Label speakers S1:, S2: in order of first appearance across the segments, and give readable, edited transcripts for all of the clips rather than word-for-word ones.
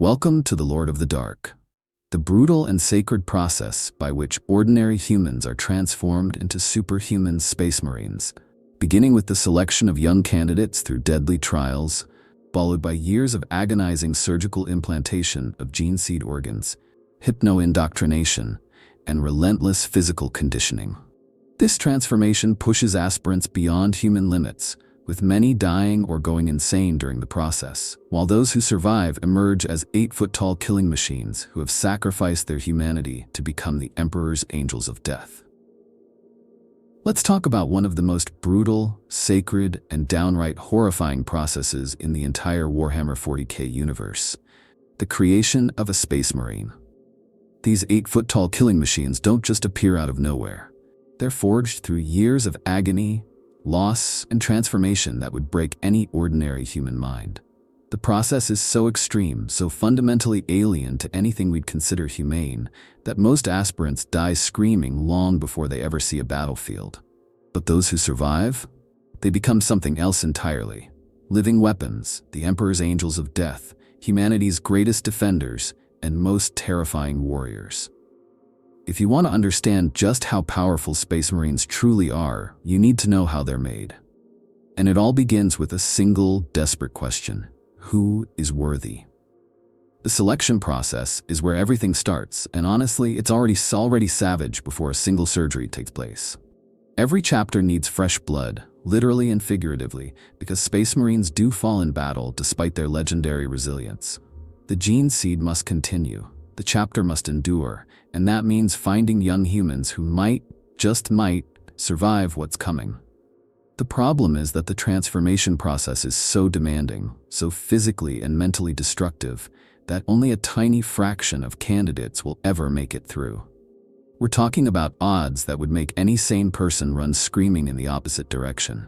S1: Welcome to the Lord of the Dark, the brutal and sacred process by which ordinary humans are transformed into superhuman space marines, beginning with the selection of young candidates through deadly trials, followed by years of agonizing surgical implantation of gene seed organs, hypno-indoctrination, and relentless physical conditioning. This transformation pushes aspirants beyond human limits, with many dying or going insane during the process, while those who survive emerge as 8-foot-tall killing machines who have sacrificed their humanity to become the Emperor's angels of death. Let's talk about one of the most brutal, sacred, and downright horrifying processes in the entire Warhammer 40k universe: the creation of a Space Marine. These 8-foot-tall killing machines don't just appear out of nowhere. They're forged through years of agony, loss, and transformation that would break any ordinary human mind. The process is so extreme, so fundamentally alien to anything we'd consider humane, that most aspirants die screaming long before they ever see a battlefield. But those who survive? They become something else entirely. Living weapons, the Emperor's angels of death, humanity's greatest defenders, and most terrifying warriors. If you want to understand just how powerful Space Marines truly are, you need to know how they're made. And it all begins with a single, desperate question: who is worthy? The selection process is where everything starts, and honestly, it's already savage before a single surgery takes place. Every chapter needs fresh blood, literally and figuratively, because Space Marines do fall in battle despite their legendary resilience. The gene seed must continue. The chapter must endure, and that means finding young humans who might, just might, survive what's coming. The problem is that the transformation process is so demanding, so physically and mentally destructive, that only a tiny fraction of candidates will ever make it through. We're talking about odds that would make any sane person run screaming in the opposite direction.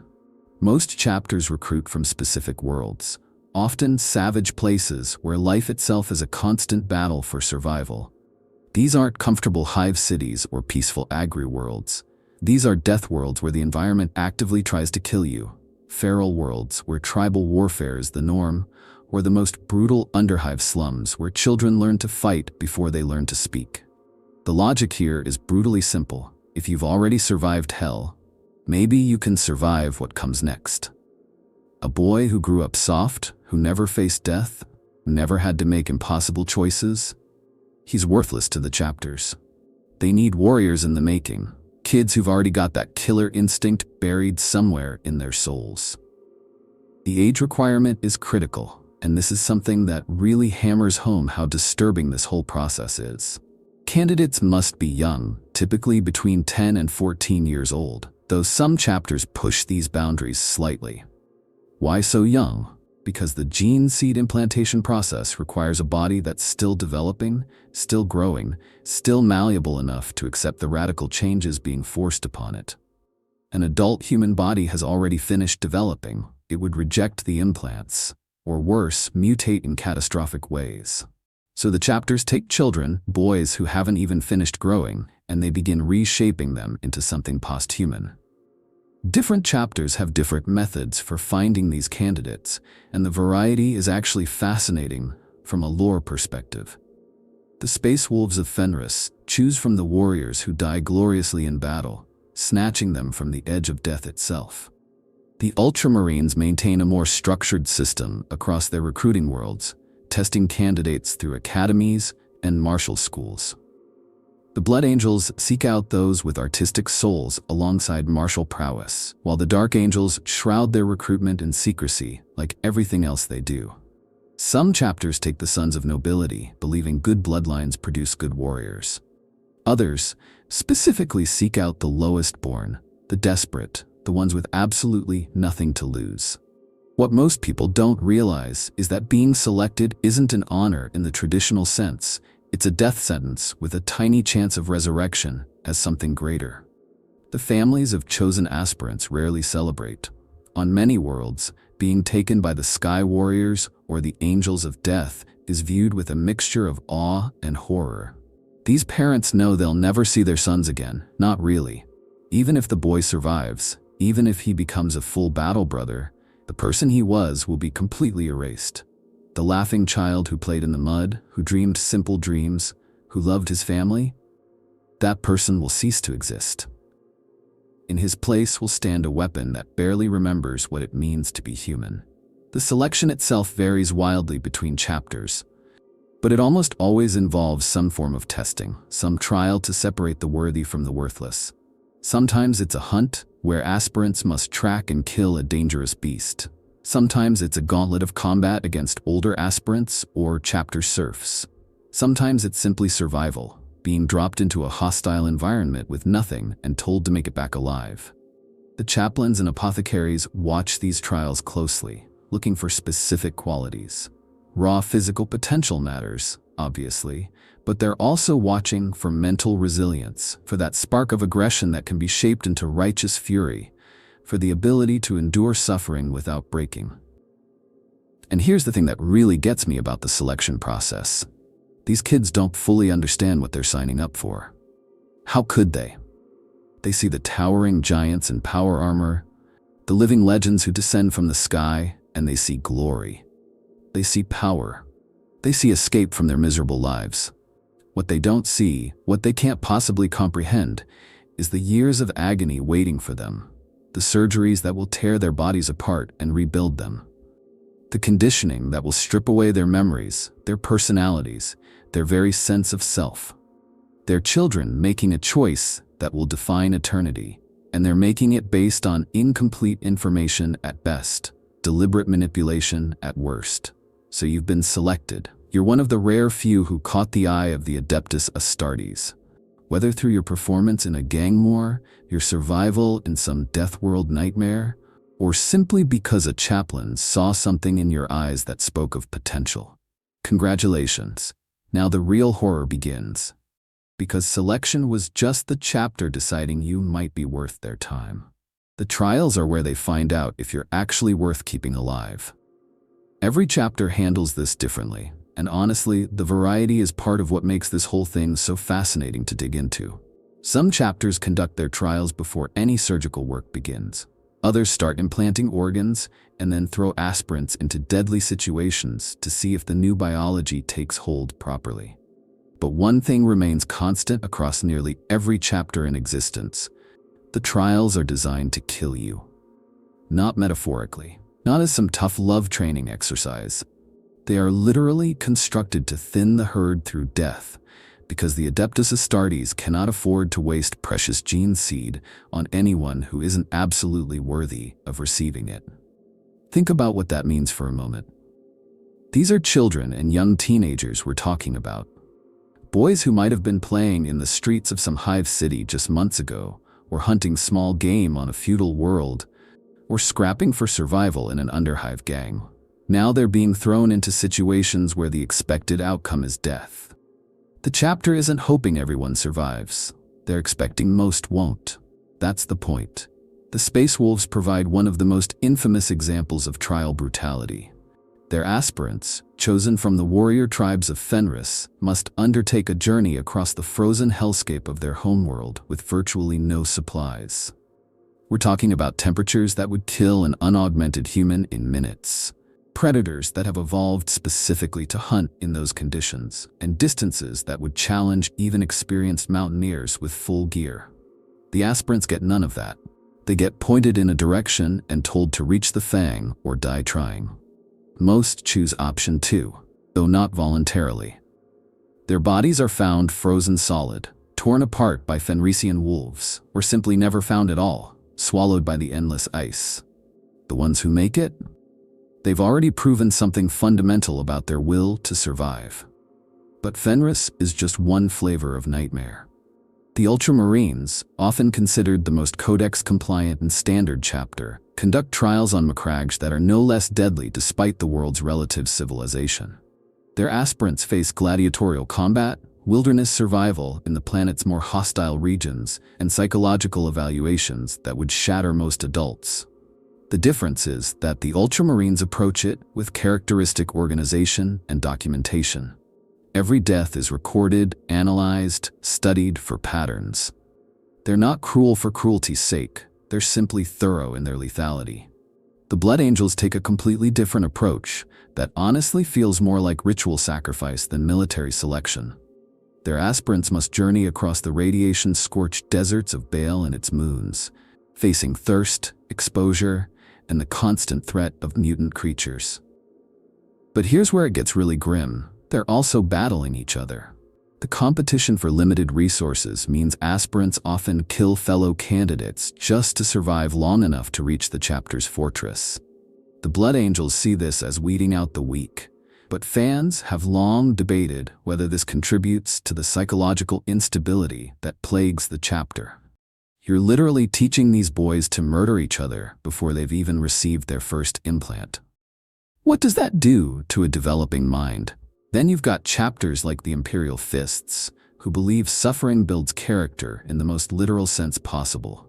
S1: Most chapters recruit from specific worlds, often savage places where life itself is a constant battle for survival. These aren't comfortable hive cities or peaceful agri-worlds. These are death worlds where the environment actively tries to kill you, feral worlds where tribal warfare is the norm, or the most brutal underhive slums where children learn to fight before they learn to speak. The logic here is brutally simple. If you've already survived hell, maybe you can survive what comes next. A boy who grew up soft, who never faced death, never had to make impossible choices, he's worthless to the chapters. They need warriors in the making, kids who've already got that killer instinct buried somewhere in their souls. The age requirement is critical, and this is something that really hammers home how disturbing this whole process is. Candidates must be young, typically between 10 and 14 years old, though some chapters push these boundaries slightly. Why so young? Because the gene seed implantation process requires a body that's still developing, still growing, still malleable enough to accept the radical changes being forced upon it. An adult human body has already finished developing. It would reject the implants, or worse, mutate in catastrophic ways. So the chapters take children, boys who haven't even finished growing, and they begin reshaping them into something post-human. Different chapters have different methods for finding these candidates, and the variety is actually fascinating from a lore perspective. The Space Wolves of Fenris choose from the warriors who die gloriously in battle, snatching them from the edge of death itself. The Ultramarines maintain a more structured system across their recruiting worlds, testing candidates through academies and martial schools. The Blood Angels seek out those with artistic souls alongside martial prowess, while the Dark Angels shroud their recruitment in secrecy, like everything else they do. Some chapters take the sons of nobility, believing good bloodlines produce good warriors. Others specifically seek out the lowest born, the desperate, the ones with absolutely nothing to lose. What most people don't realize is that being selected isn't an honor in the traditional sense. It's a death sentence with a tiny chance of resurrection as something greater. The families of chosen aspirants rarely celebrate. On many worlds, being taken by the Sky Warriors or the Angels of Death is viewed with a mixture of awe and horror. These parents know they'll never see their sons again, not really. Even if the boy survives, even if he becomes a full battle brother, the person he was will be completely erased. The laughing child who played in the mud, who dreamed simple dreams, who loved his family, that person will cease to exist. In his place will stand a weapon that barely remembers what it means to be human. The selection itself varies wildly between chapters, but it almost always involves some form of testing, some trial to separate the worthy from the worthless. Sometimes it's a hunt, where aspirants must track and kill a dangerous beast. Sometimes it's a gauntlet of combat against older aspirants or chapter serfs. Sometimes it's simply survival, being dropped into a hostile environment with nothing and told to make it back alive. The chaplains and apothecaries watch these trials closely, looking for specific qualities. Raw physical potential matters, obviously, but they're also watching for mental resilience, for that spark of aggression that can be shaped into righteous fury, for the ability to endure suffering without breaking. And here's the thing that really gets me about the selection process. These kids don't fully understand what they're signing up for. How could they? They see the towering giants in power armor, the living legends who descend from the sky, and they see glory. They see power. They see escape from their miserable lives. What they don't see, what they can't possibly comprehend, is the years of agony waiting for them, the surgeries that will tear their bodies apart and rebuild them, the conditioning that will strip away their memories, their personalities, their very sense of self. They're children making a choice that will define eternity, and they're making it based on incomplete information at best, deliberate manipulation at worst. So you've been selected. You're one of the rare few who caught the eye of the Adeptus Astartes. Whether through your performance in a gang war, your survival in some death world nightmare, or simply because a chaplain saw something in your eyes that spoke of potential. Congratulations. Now the real horror begins. Because selection was just the chapter deciding you might be worth their time. The trials are where they find out if you're actually worth keeping alive. Every chapter handles this differently, and honestly, the variety is part of what makes this whole thing so fascinating to dig into. Some chapters conduct their trials before any surgical work begins. Others start implanting organs and then throw aspirants into deadly situations to see if the new biology takes hold properly. But one thing remains constant across nearly every chapter in existence. The trials are designed to kill you. Not metaphorically, not as some tough love training exercise. They are literally constructed to thin the herd through death, because the Adeptus Astartes cannot afford to waste precious gene seed on anyone who isn't absolutely worthy of receiving it. Think about what that means for a moment. These are children and young teenagers we're talking about. Boys who might have been playing in the streets of some hive city just months ago, or hunting small game on a feudal world, or scrapping for survival in an underhive gang. Now they're being thrown into situations where the expected outcome is death. The chapter isn't hoping everyone survives. They're expecting most won't. That's the point. The Space Wolves provide one of the most infamous examples of trial brutality. Their aspirants, chosen from the warrior tribes of Fenris, must undertake a journey across the frozen hellscape of their homeworld with virtually no supplies. We're talking about temperatures that would kill an unaugmented human in minutes, predators that have evolved specifically to hunt in those conditions, and distances that would challenge even experienced mountaineers with full gear. The aspirants get none of that. They get pointed in a direction and told to reach the fang or die trying. Most choose option 2, though not voluntarily. Their bodies are found frozen solid, torn apart by Fenrisian wolves, or simply never found at all, swallowed by the endless ice. The ones who make it? They've already proven something fundamental about their will to survive. But Fenris is just one flavor of nightmare. The Ultramarines, often considered the most codex-compliant and standard chapter, conduct trials on Macragge that are no less deadly despite the world's relative civilization. Their aspirants face gladiatorial combat, wilderness survival in the planet's more hostile regions, and psychological evaluations that would shatter most adults. The difference is that the Ultramarines approach it with characteristic organization and documentation. Every death is recorded, analyzed, studied for patterns. They're not cruel for cruelty's sake, they're simply thorough in their lethality. The Blood Angels take a completely different approach that honestly feels more like ritual sacrifice than military selection. Their aspirants must journey across the radiation-scorched deserts of Baal and its moons, facing thirst, exposure, and the constant threat of mutant creatures. But here's where it gets really grim. They're also battling each other. The competition for limited resources means aspirants often kill fellow candidates just to survive long enough to reach the chapter's fortress. The Blood Angels see this as weeding out the weak, but fans have long debated whether this contributes to the psychological instability that plagues the chapter. You're literally teaching these boys to murder each other before they've even received their first implant. What does that do to a developing mind? Then you've got chapters like the Imperial Fists, who believe suffering builds character in the most literal sense possible.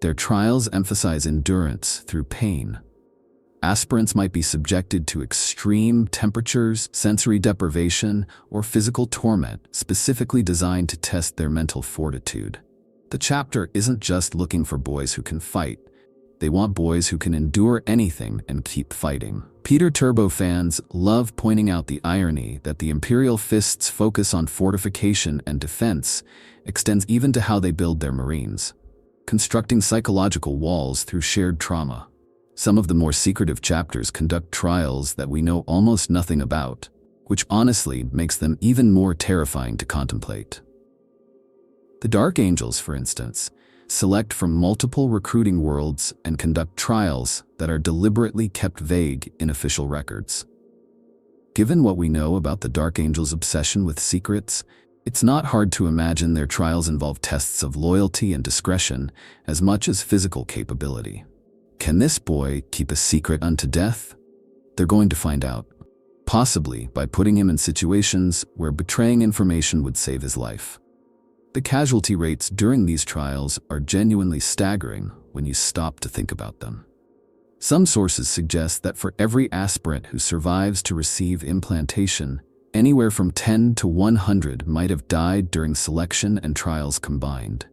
S1: Their trials emphasize endurance through pain. Aspirants might be subjected to extreme temperatures, sensory deprivation, or physical torment specifically designed to test their mental fortitude. The chapter isn't just looking for boys who can fight. They want boys who can endure anything and keep fighting. Peter Turbo fans love pointing out the irony that the Imperial Fists' focus on fortification and defense extends even to how they build their Marines, constructing psychological walls through shared trauma. Some of the more secretive chapters conduct trials that we know almost nothing about, which honestly makes them even more terrifying to contemplate. The Dark Angels, for instance, select from multiple recruiting worlds and conduct trials that are deliberately kept vague in official records. Given what we know about the Dark Angels' obsession with secrets, it's not hard to imagine their trials involve tests of loyalty and discretion as much as physical capability. Can this boy keep a secret unto death? They're going to find out, possibly by putting him in situations where betraying information would save his life. The casualty rates during these trials are genuinely staggering when you stop to think about them. Some sources suggest that for every aspirant who survives to receive implantation, anywhere from 10 to 100 might have died during selection and trials combined.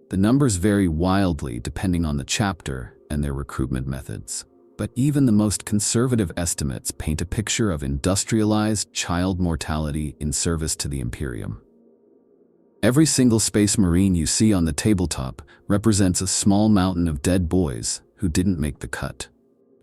S1: The numbers vary wildly depending on the chapter and their recruitment methods, but even the most conservative estimates paint a picture of industrialized child mortality in service to the Imperium. Every single Space Marine you see on the tabletop represents a small mountain of dead boys who didn't make the cut.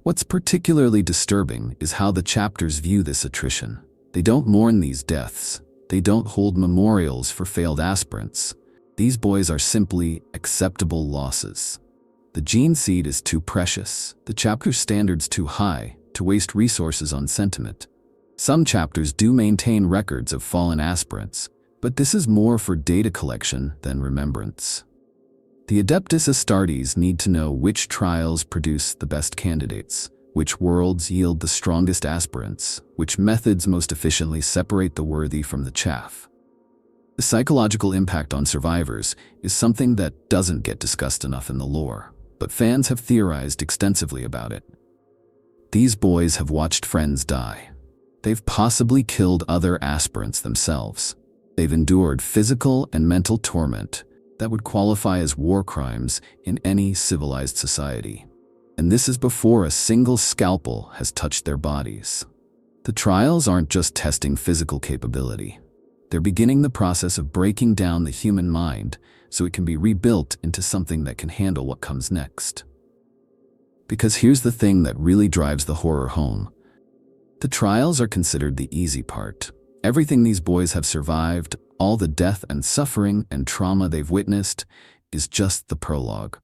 S1: What's particularly disturbing is how the chapters view this attrition. They don't mourn these deaths. They don't hold memorials for failed aspirants. These boys are simply acceptable losses. The gene seed is too precious, the chapter standards too high to waste resources on sentiment. Some chapters do maintain records of fallen aspirants, but this is more for data collection than remembrance. The Adeptus Astartes need to know which trials produce the best candidates, which worlds yield the strongest aspirants, which methods most efficiently separate the worthy from the chaff. The psychological impact on survivors is something that doesn't get discussed enough in the lore, but fans have theorized extensively about it. These boys have watched friends die. They've possibly killed other aspirants themselves. They've endured physical and mental torment that would qualify as war crimes in any civilized society. And this is before a single scalpel has touched their bodies. The trials aren't just testing physical capability. They're beginning the process of breaking down the human mind so it can be rebuilt into something that can handle what comes next. Because here's the thing that really drives the horror home. The trials are considered the easy part. Everything these boys have survived, all the death and suffering and trauma they've witnessed, is just the prologue.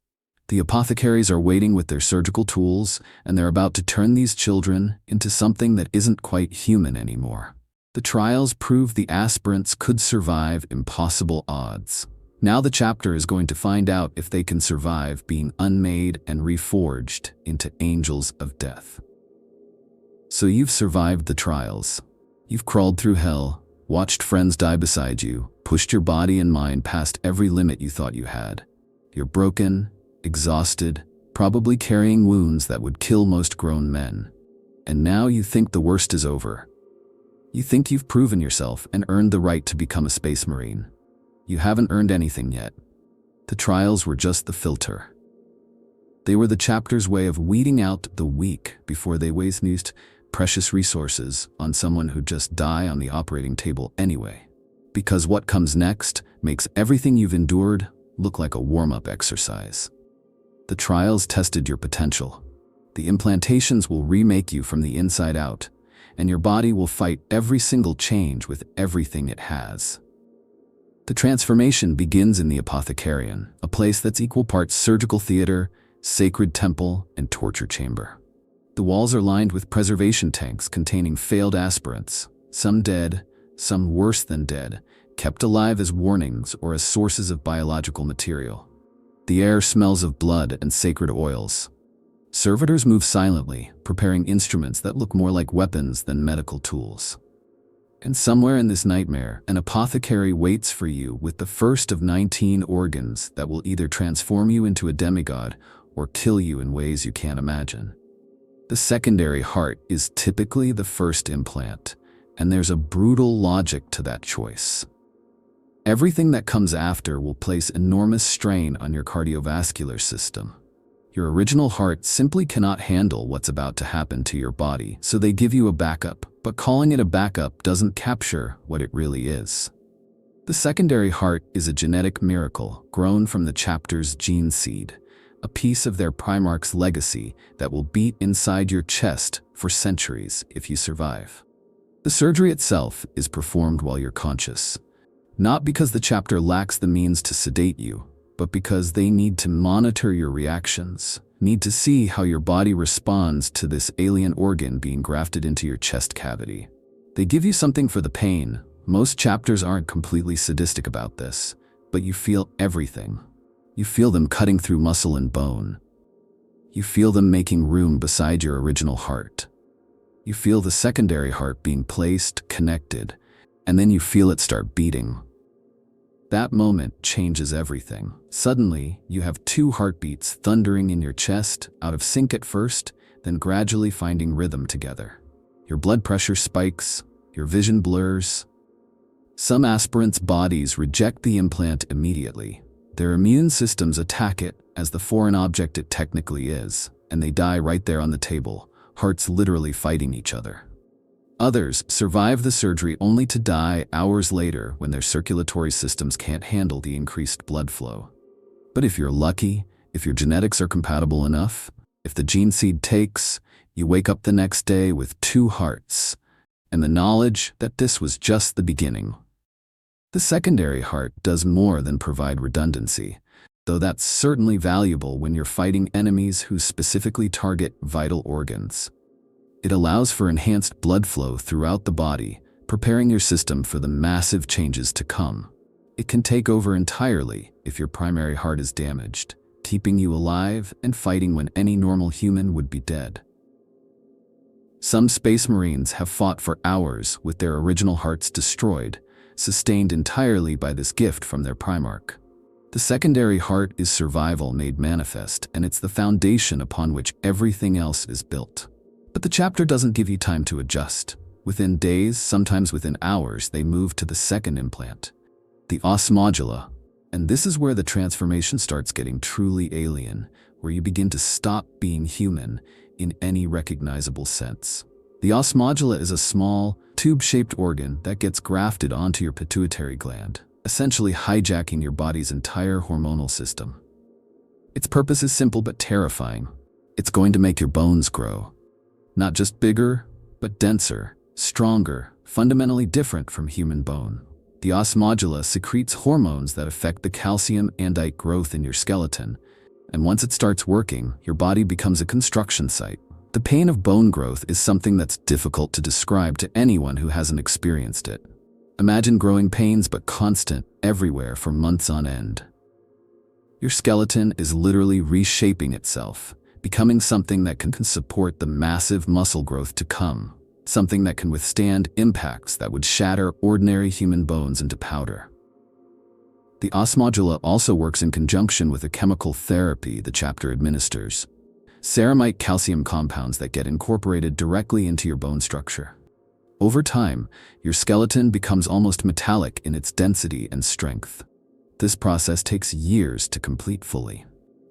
S1: The apothecaries are waiting with their surgical tools, and they're about to turn these children into something that isn't quite human anymore. The trials prove the aspirants could survive impossible odds. Now the chapter is going to find out if they can survive being unmade and reforged into angels of death. So you've survived the trials. You've crawled through hell, watched friends die beside you, pushed your body and mind past every limit you thought you had. You're broken, exhausted, probably carrying wounds that would kill most grown men. And now you think the worst is over. You think you've proven yourself and earned the right to become a Space Marine. You haven't earned anything yet. The trials were just the filter. They were the chapter's way of weeding out the weak before they wasted precious resources on someone who'd just die on the operating table anyway. Because what comes next makes everything you've endured look like a warm-up exercise. The trials tested your potential. The implantations will remake you from the inside out, and your body will fight every single change with everything it has. The transformation begins in the Apothecarium, a place that's equal parts surgical theater, sacred temple, and torture chamber. The walls are lined with preservation tanks containing failed aspirants, some dead, some worse than dead, kept alive as warnings or as sources of biological material. The air smells of blood and sacred oils. Servitors move silently, preparing instruments that look more like weapons than medical tools. And somewhere in this nightmare, an apothecary waits for you with the first of 19 organs that will either transform you into a demigod or kill you in ways you can't imagine. The secondary heart is typically the first implant, and there's a brutal logic to that choice. Everything that comes after will place enormous strain on your cardiovascular system. Your original heart simply cannot handle what's about to happen to your body, so they give you a backup, but calling it a backup doesn't capture what it really is. The secondary heart is a genetic miracle grown from the chapter's gene seed, a piece of their Primarch's legacy that will beat inside your chest for centuries if you survive. The surgery itself is performed while you're conscious, not because the chapter lacks the means to sedate you, but because they need to monitor your reactions, need to see how your body responds to this alien organ being grafted into your chest cavity. They give you something for the pain. Most chapters aren't completely sadistic about this, but you feel everything. You feel them cutting through muscle and bone. You feel them making room beside your original heart. You feel the secondary heart being placed, connected, and then you feel it start beating. That moment changes everything. Suddenly, you have two heartbeats thundering in your chest, out of sync at first, then gradually finding rhythm together. Your blood pressure spikes, your vision blurs. Some aspirants' bodies reject the implant immediately. Their immune systems attack it as the foreign object it technically is, and they die right there on the table, hearts literally fighting each other. Others survive the surgery only to die hours later when their circulatory systems can't handle the increased blood flow. But if you're lucky, if your genetics are compatible enough, if the gene seed takes, you wake up the next day with two hearts, and the knowledge that this was just the beginning. The secondary heart does more than provide redundancy, though that's certainly valuable when you're fighting enemies who specifically target vital organs. It allows for enhanced blood flow throughout the body, preparing your system for the massive changes to come. It can take over entirely if your primary heart is damaged, keeping you alive and fighting when any normal human would be dead. Some Space Marines have fought for hours with their original hearts destroyed, sustained entirely by this gift from their Primarch. The secondary heart is survival made manifest, and it's the foundation upon which everything else is built. But the chapter doesn't give you time to adjust. Within days, sometimes within hours, they move to the second implant, the os modula. And this is where the transformation starts getting truly alien, where you begin to stop being human in any recognizable sense. The os modula is a small, tube-shaped organ that gets grafted onto your pituitary gland, essentially hijacking your body's entire hormonal system. Its purpose is simple but terrifying. It's going to make your bones grow. Not just bigger, but denser, stronger, fundamentally different from human bone. The os modula secretes hormones that affect the calcium andite growth in your skeleton, and once it starts working, your body becomes a construction site. The pain of bone growth is something that's difficult to describe to anyone who hasn't experienced it. Imagine growing pains but constant, everywhere for months on end. Your skeleton is literally reshaping itself, becoming something that can support the massive muscle growth to come, something that can withstand impacts that would shatter ordinary human bones into powder. The os modula also works in conjunction with a chemical therapy the chapter administers, ceramide calcium compounds that get incorporated directly into your bone structure. Over time, your skeleton becomes almost metallic in its density and strength. This process takes years to complete fully.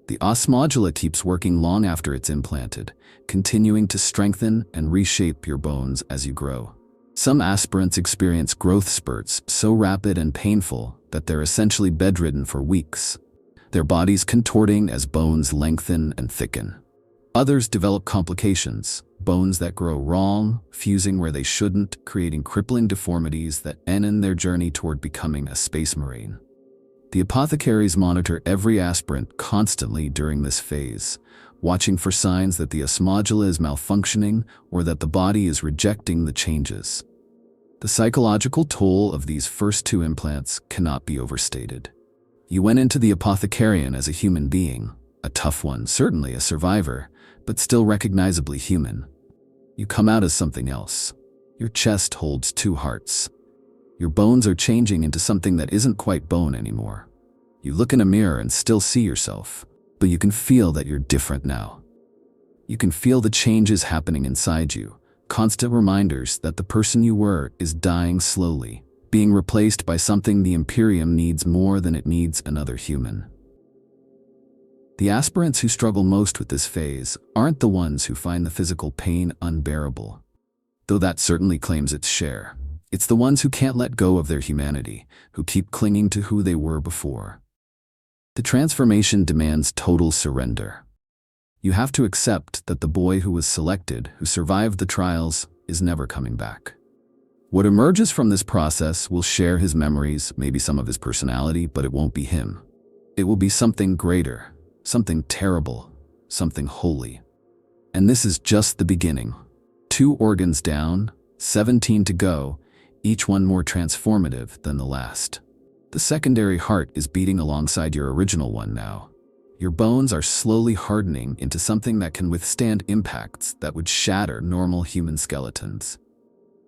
S1: The os modula keeps working long after it's implanted, continuing to strengthen and reshape your bones as you grow. Some aspirants experience growth spurts so rapid and painful that they're essentially bedridden for weeks, their bodies contorting as bones lengthen and thicken. Others develop complications, bones that grow wrong, fusing where they shouldn't, creating crippling deformities that end in their journey toward becoming a space marine. The apothecaries monitor every aspirant constantly during this phase, watching for signs that the os modula is malfunctioning or that the body is rejecting the changes. The psychological toll of these first 2 implants cannot be overstated. You went into the apothecarian as a human being, a tough one, certainly a survivor, but still recognizably human. You come out as something else. Your chest holds 2 hearts. Your bones are changing into something that isn't quite bone anymore. You look in a mirror and still see yourself, but you can feel that you're different now. You can feel the changes happening inside you, constant reminders that the person you were is dying slowly, being replaced by something the Imperium needs more than it needs another human. The aspirants who struggle most with this phase aren't the ones who find the physical pain unbearable, though that certainly claims its share. It's the ones who can't let go of their humanity, who keep clinging to who they were before. The transformation demands total surrender. You have to accept that the boy who was selected, who survived the trials, is never coming back. What emerges from this process will share his memories, maybe some of his personality, but it won't be him. It will be something greater, something terrible, something holy. And this is just the beginning. 2 organs down, 17 to go, each one more transformative than the last. The secondary heart is beating alongside your original one now. Your bones are slowly hardening into something that can withstand impacts that would shatter normal human skeletons.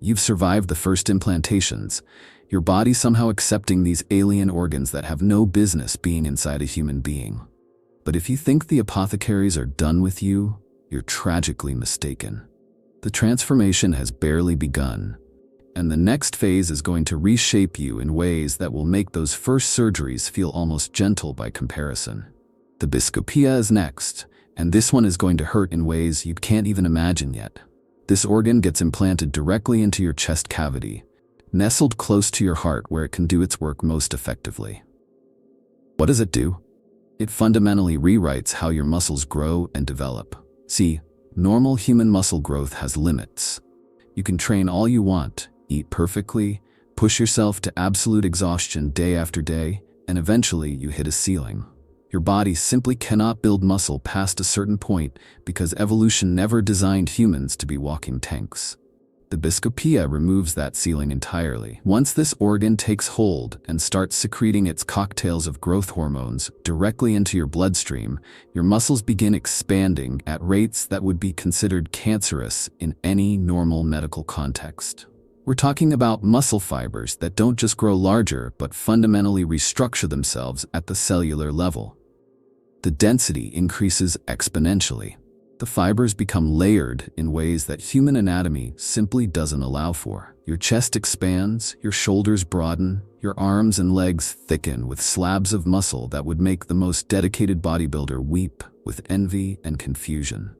S1: You've survived the first implantations, your body somehow accepting these alien organs that have no business being inside a human being. But if you think the apothecaries are done with you, you're tragically mistaken. The transformation has barely begun, and the next phase is going to reshape you in ways that will make those first surgeries feel almost gentle by comparison. The biscopia is next, and this one is going to hurt in ways you can't even imagine yet. This organ gets implanted directly into your chest cavity, nestled close to your heart where it can do its work most effectively. What does it do? It fundamentally rewrites how your muscles grow and develop. See, normal human muscle growth has limits. You can train all you want, eat perfectly, push yourself to absolute exhaustion day after day, and eventually you hit a ceiling. Your body simply cannot build muscle past a certain point because evolution never designed humans to be walking tanks. The biscopia removes that ceiling entirely. Once this organ takes hold and starts secreting its cocktails of growth hormones directly into your bloodstream, your muscles begin expanding at rates that would be considered cancerous in any normal medical context. We're talking about muscle fibers that don't just grow larger but fundamentally restructure themselves at the cellular level. The density increases exponentially. The fibers become layered in ways that human anatomy simply doesn't allow for. Your chest expands, your shoulders broaden, your arms and legs thicken with slabs of muscle that would make the most dedicated bodybuilder weep with envy and confusion.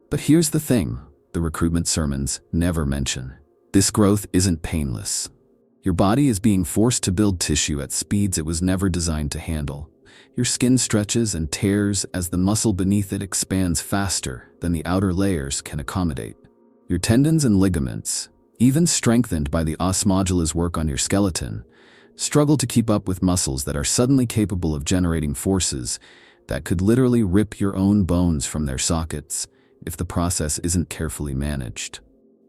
S1: But here's the thing the recruitment sermons never mention. This growth isn't painless. Your body is being forced to build tissue at speeds it was never designed to handle. Your skin stretches and tears as the muscle beneath it expands faster than the outer layers can accommodate. Your tendons and ligaments, even strengthened by the os modula's work on your skeleton, struggle to keep up with muscles that are suddenly capable of generating forces that could literally rip your own bones from their sockets if the process isn't carefully managed.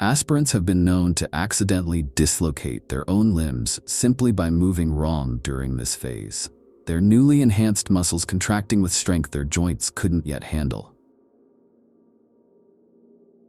S1: Aspirants have been known to accidentally dislocate their own limbs simply by moving wrong during this phase. Their newly enhanced muscles contracting with strength their joints couldn't yet handle.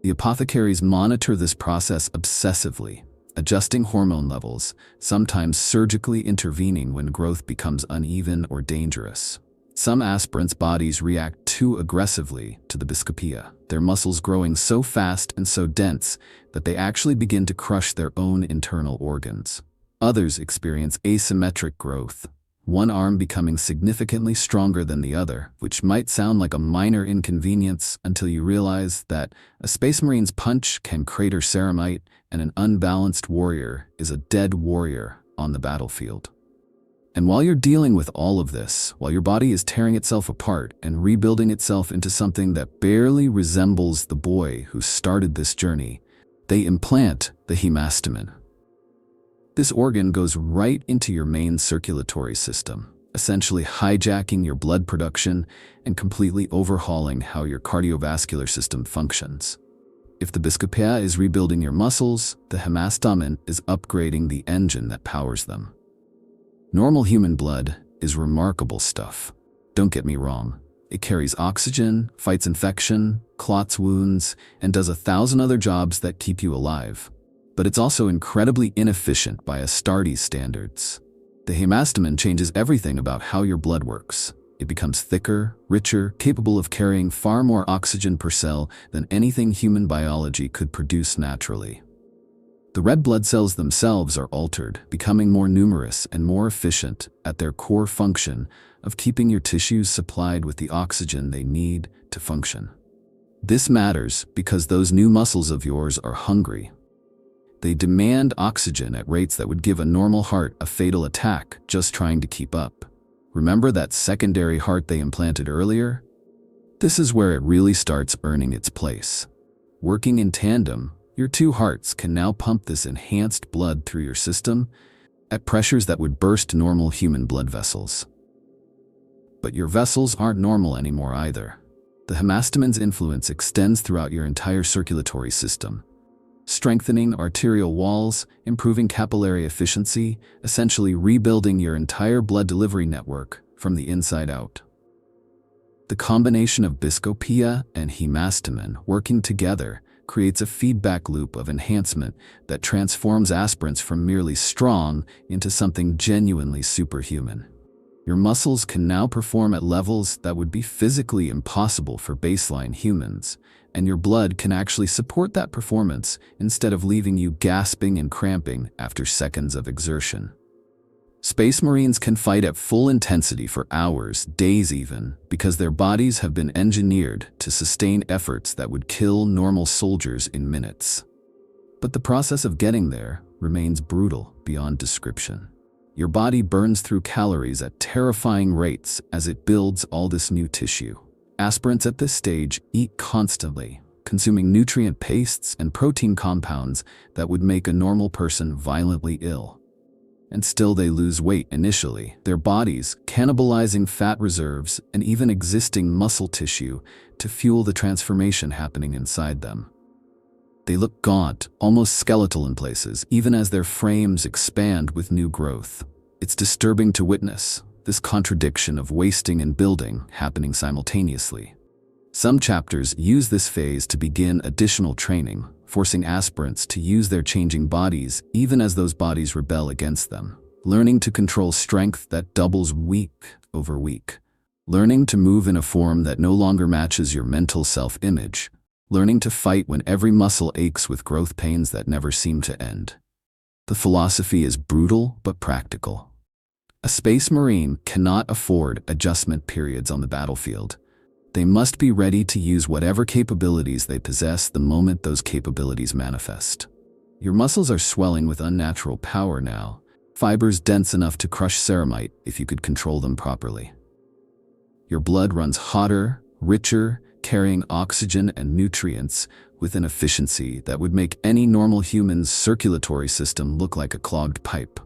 S1: The apothecaries monitor this process obsessively, adjusting hormone levels, sometimes surgically intervening when growth becomes uneven or dangerous. Some aspirants' bodies react too aggressively to the biscopia, their muscles growing so fast and so dense that they actually begin to crush their own internal organs. Others experience asymmetric growth, one arm becoming significantly stronger than the other, which might sound like a minor inconvenience until you realize that a Space Marine's punch can crater ceramite, and an unbalanced warrior is a dead warrior on the battlefield. And while you're dealing with all of this, while your body is tearing itself apart and rebuilding itself into something that barely resembles the boy who started this journey, they implant the hemastomen. This organ goes right into your main circulatory system, essentially hijacking your blood production and completely overhauling how your cardiovascular system functions. If the Biscopea is rebuilding your muscles, the hemastomen is upgrading the engine that powers them. Normal human blood is remarkable stuff. Don't get me wrong. It carries oxygen, fights infection, clots wounds, and does 1,000 other jobs that keep you alive. But it's also incredibly inefficient by Astartes standards. The hemastomen changes everything about how your blood works. It becomes thicker, richer, capable of carrying far more oxygen per cell than anything human biology could produce naturally. The red blood cells themselves are altered, becoming more numerous and more efficient at their core function of keeping your tissues supplied with the oxygen they need to function. This matters because those new muscles of yours are hungry. They demand oxygen at rates that would give a normal heart a fatal attack just trying to keep up. Remember that secondary heart they implanted earlier? This is where it really starts earning its place. Working in tandem, your two hearts can now pump this enhanced blood through your system at pressures that would burst normal human blood vessels. But your vessels aren't normal anymore either. The hemastomen's influence extends throughout your entire circulatory system, strengthening arterial walls, improving capillary efficiency, essentially rebuilding your entire blood delivery network from the inside out. The combination of Biscopea and hemastomen working together creates a feedback loop of enhancement that transforms aspirants from merely strong into something genuinely superhuman. Your muscles can now perform at levels that would be physically impossible for baseline humans, and your blood can actually support that performance instead of leaving you gasping and cramping after seconds of exertion. Space Marines can fight at full intensity for hours, days even, because their bodies have been engineered to sustain efforts that would kill normal soldiers in minutes. But the process of getting there remains brutal beyond description. Your body burns through calories at terrifying rates as it builds all this new tissue. Aspirants at this stage eat constantly, consuming nutrient pastes and protein compounds that would make a normal person violently ill. And still they lose weight initially, their bodies cannibalizing fat reserves and even existing muscle tissue to fuel the transformation happening inside them. They look gaunt, almost skeletal in places, even as their frames expand with new growth. It's disturbing to witness, this contradiction of wasting and building happening simultaneously. Some chapters use this phase to begin additional training, forcing aspirants to use their changing bodies even as those bodies rebel against them, learning to control strength that doubles week over week, learning to move in a form that no longer matches your mental self-image, learning to fight when every muscle aches with growth pains that never seem to end. The philosophy is brutal but practical. A Space Marine cannot afford adjustment periods on the battlefield. They must be ready to use whatever capabilities they possess the moment those capabilities manifest. Your muscles are swelling with unnatural power now, fibers dense enough to crush ceramite if you could control them properly. Your blood runs hotter, richer, carrying oxygen and nutrients with an efficiency that would make any normal human's circulatory system look like a clogged pipe.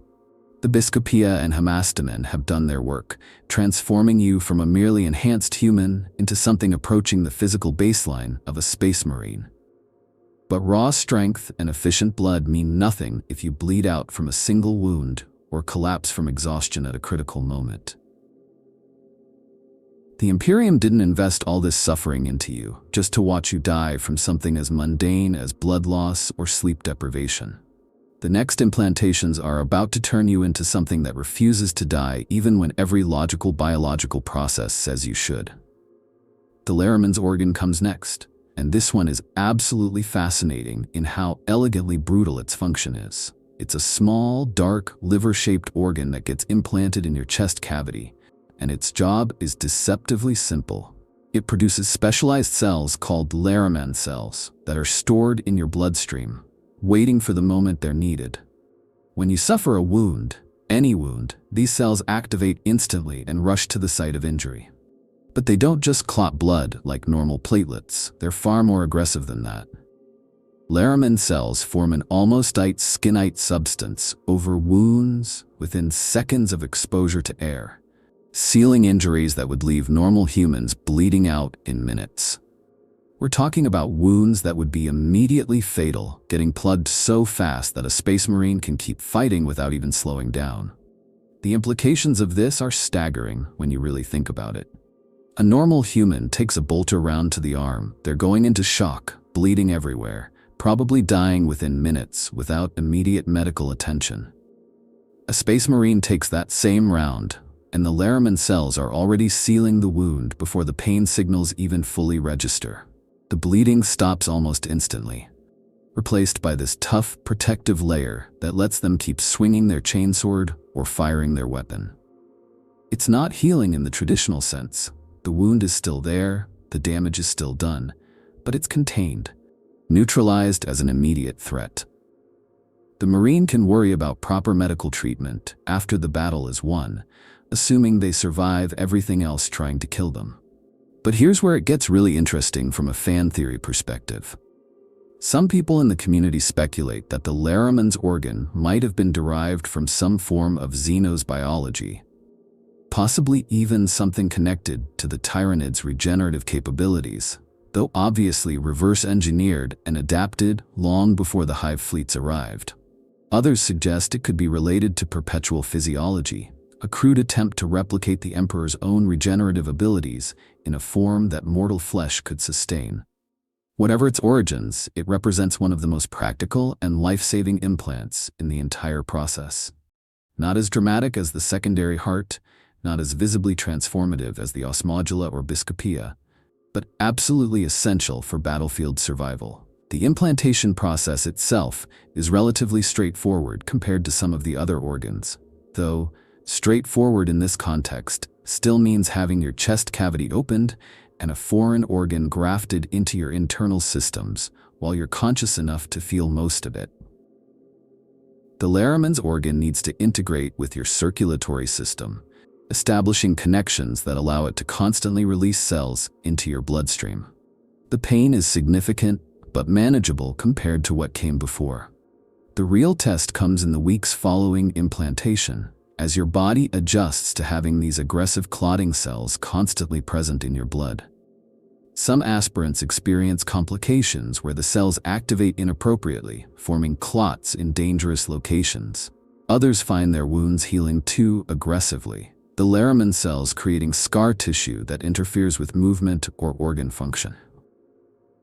S1: The Biscopea and hemastomen have done their work, transforming you from a merely enhanced human into something approaching the physical baseline of a Space Marine. But raw strength and efficient blood mean nothing if you bleed out from a single wound or collapse from exhaustion at a critical moment. The Imperium didn't invest all this suffering into you just to watch you die from something as mundane as blood loss or sleep deprivation. The next implantations are about to turn you into something that refuses to die even when every logical biological process says you should. The Laraman's organ comes next, and this one is absolutely fascinating in how elegantly brutal its function is. It's a small, dark, liver-shaped organ that gets implanted in your chest cavity, and its job is deceptively simple. It produces specialized cells called Warhammer cells that are stored in your bloodstream, waiting for the moment they're needed. When you suffer a wound, any wound, these cells activate instantly and rush to the site of injury. But they don't just clot blood like normal platelets, they're far more aggressive than that. Warhammer cells form an almost skinite substance over wounds within seconds of exposure to air, sealing injuries that would leave normal humans bleeding out in minutes. We're talking about wounds that would be immediately fatal, getting plugged so fast that a space marine can keep fighting without even slowing down. The implications of this are staggering when you really think about it. A normal human takes a bolter round to the arm, they're going into shock, bleeding everywhere, probably dying within minutes without immediate medical attention. A space marine takes that same round, and the Warhammer cells are already sealing the wound before the pain signals even fully register. The bleeding stops almost instantly, replaced by this tough, protective layer that lets them keep swinging their chainsword or firing their weapon. It's not healing in the traditional sense. The wound is still there, the damage is still done, but it's contained, neutralized as an immediate threat. The Marine can worry about proper medical treatment after the battle is won, assuming they survive everything else trying to kill them. But here's where it gets really interesting from a fan theory perspective. Some people in the community speculate that the Warhammer's organ might have been derived from some form of Xeno's biology, possibly even something connected to the Tyranids' regenerative capabilities, though obviously reverse-engineered and adapted long before the hive fleets arrived. Others suggest it could be related to perpetual physiology, a crude attempt to replicate the Emperor's own regenerative abilities in a form that mortal flesh could sustain. Whatever its origins, it represents one of the most practical and life-saving implants in the entire process. Not as dramatic as the secondary heart, not as visibly transformative as the osmodula or biscopia, but absolutely essential for battlefield survival. The implantation process itself is relatively straightforward compared to some of the other organs, though straightforward in this context still means having your chest cavity opened and a foreign organ grafted into your internal systems while you're conscious enough to feel most of it. The Warhammer's organ needs to integrate with your circulatory system, establishing connections that allow it to constantly release cells into your bloodstream. The pain is significant but manageable compared to what came before. The real test comes in the weeks following implantation, as your body adjusts to having these aggressive clotting cells constantly present in your blood. Some aspirants experience complications where the cells activate inappropriately, forming clots in dangerous locations. Others find their wounds healing too aggressively, the Warhammer cells creating scar tissue that interferes with movement or organ function.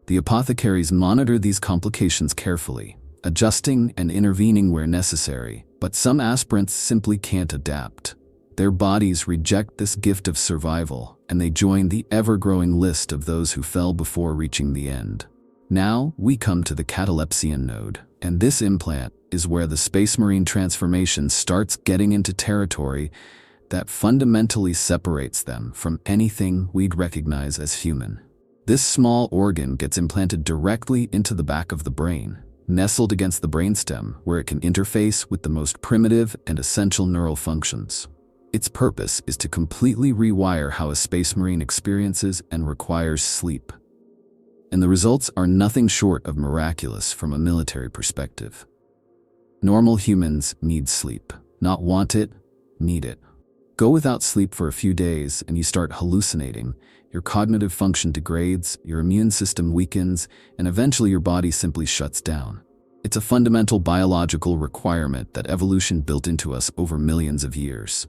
S1: The apothecaries monitor these complications carefully, adjusting and intervening where necessary, but some aspirants simply can't adapt. Their bodies reject this gift of survival, and they join the ever-growing list of those who fell before reaching the end. Now we come to the catalepsian node, and this implant is where the Space Marine transformation starts getting into territory that fundamentally separates them from anything we'd recognize as human. This small organ gets implanted directly into the back of the brain, nestled against the brainstem, where it can interface with the most primitive and essential neural functions. Its purpose is to completely rewire how a Space Marine experiences and requires sleep. And the results are nothing short of miraculous from a military perspective. Normal humans need sleep, not want it, need it. Go without sleep for a few days and you start hallucinating, your cognitive function degrades, your immune system weakens, and eventually your body simply shuts down. It's a fundamental biological requirement that evolution built into us over millions of years.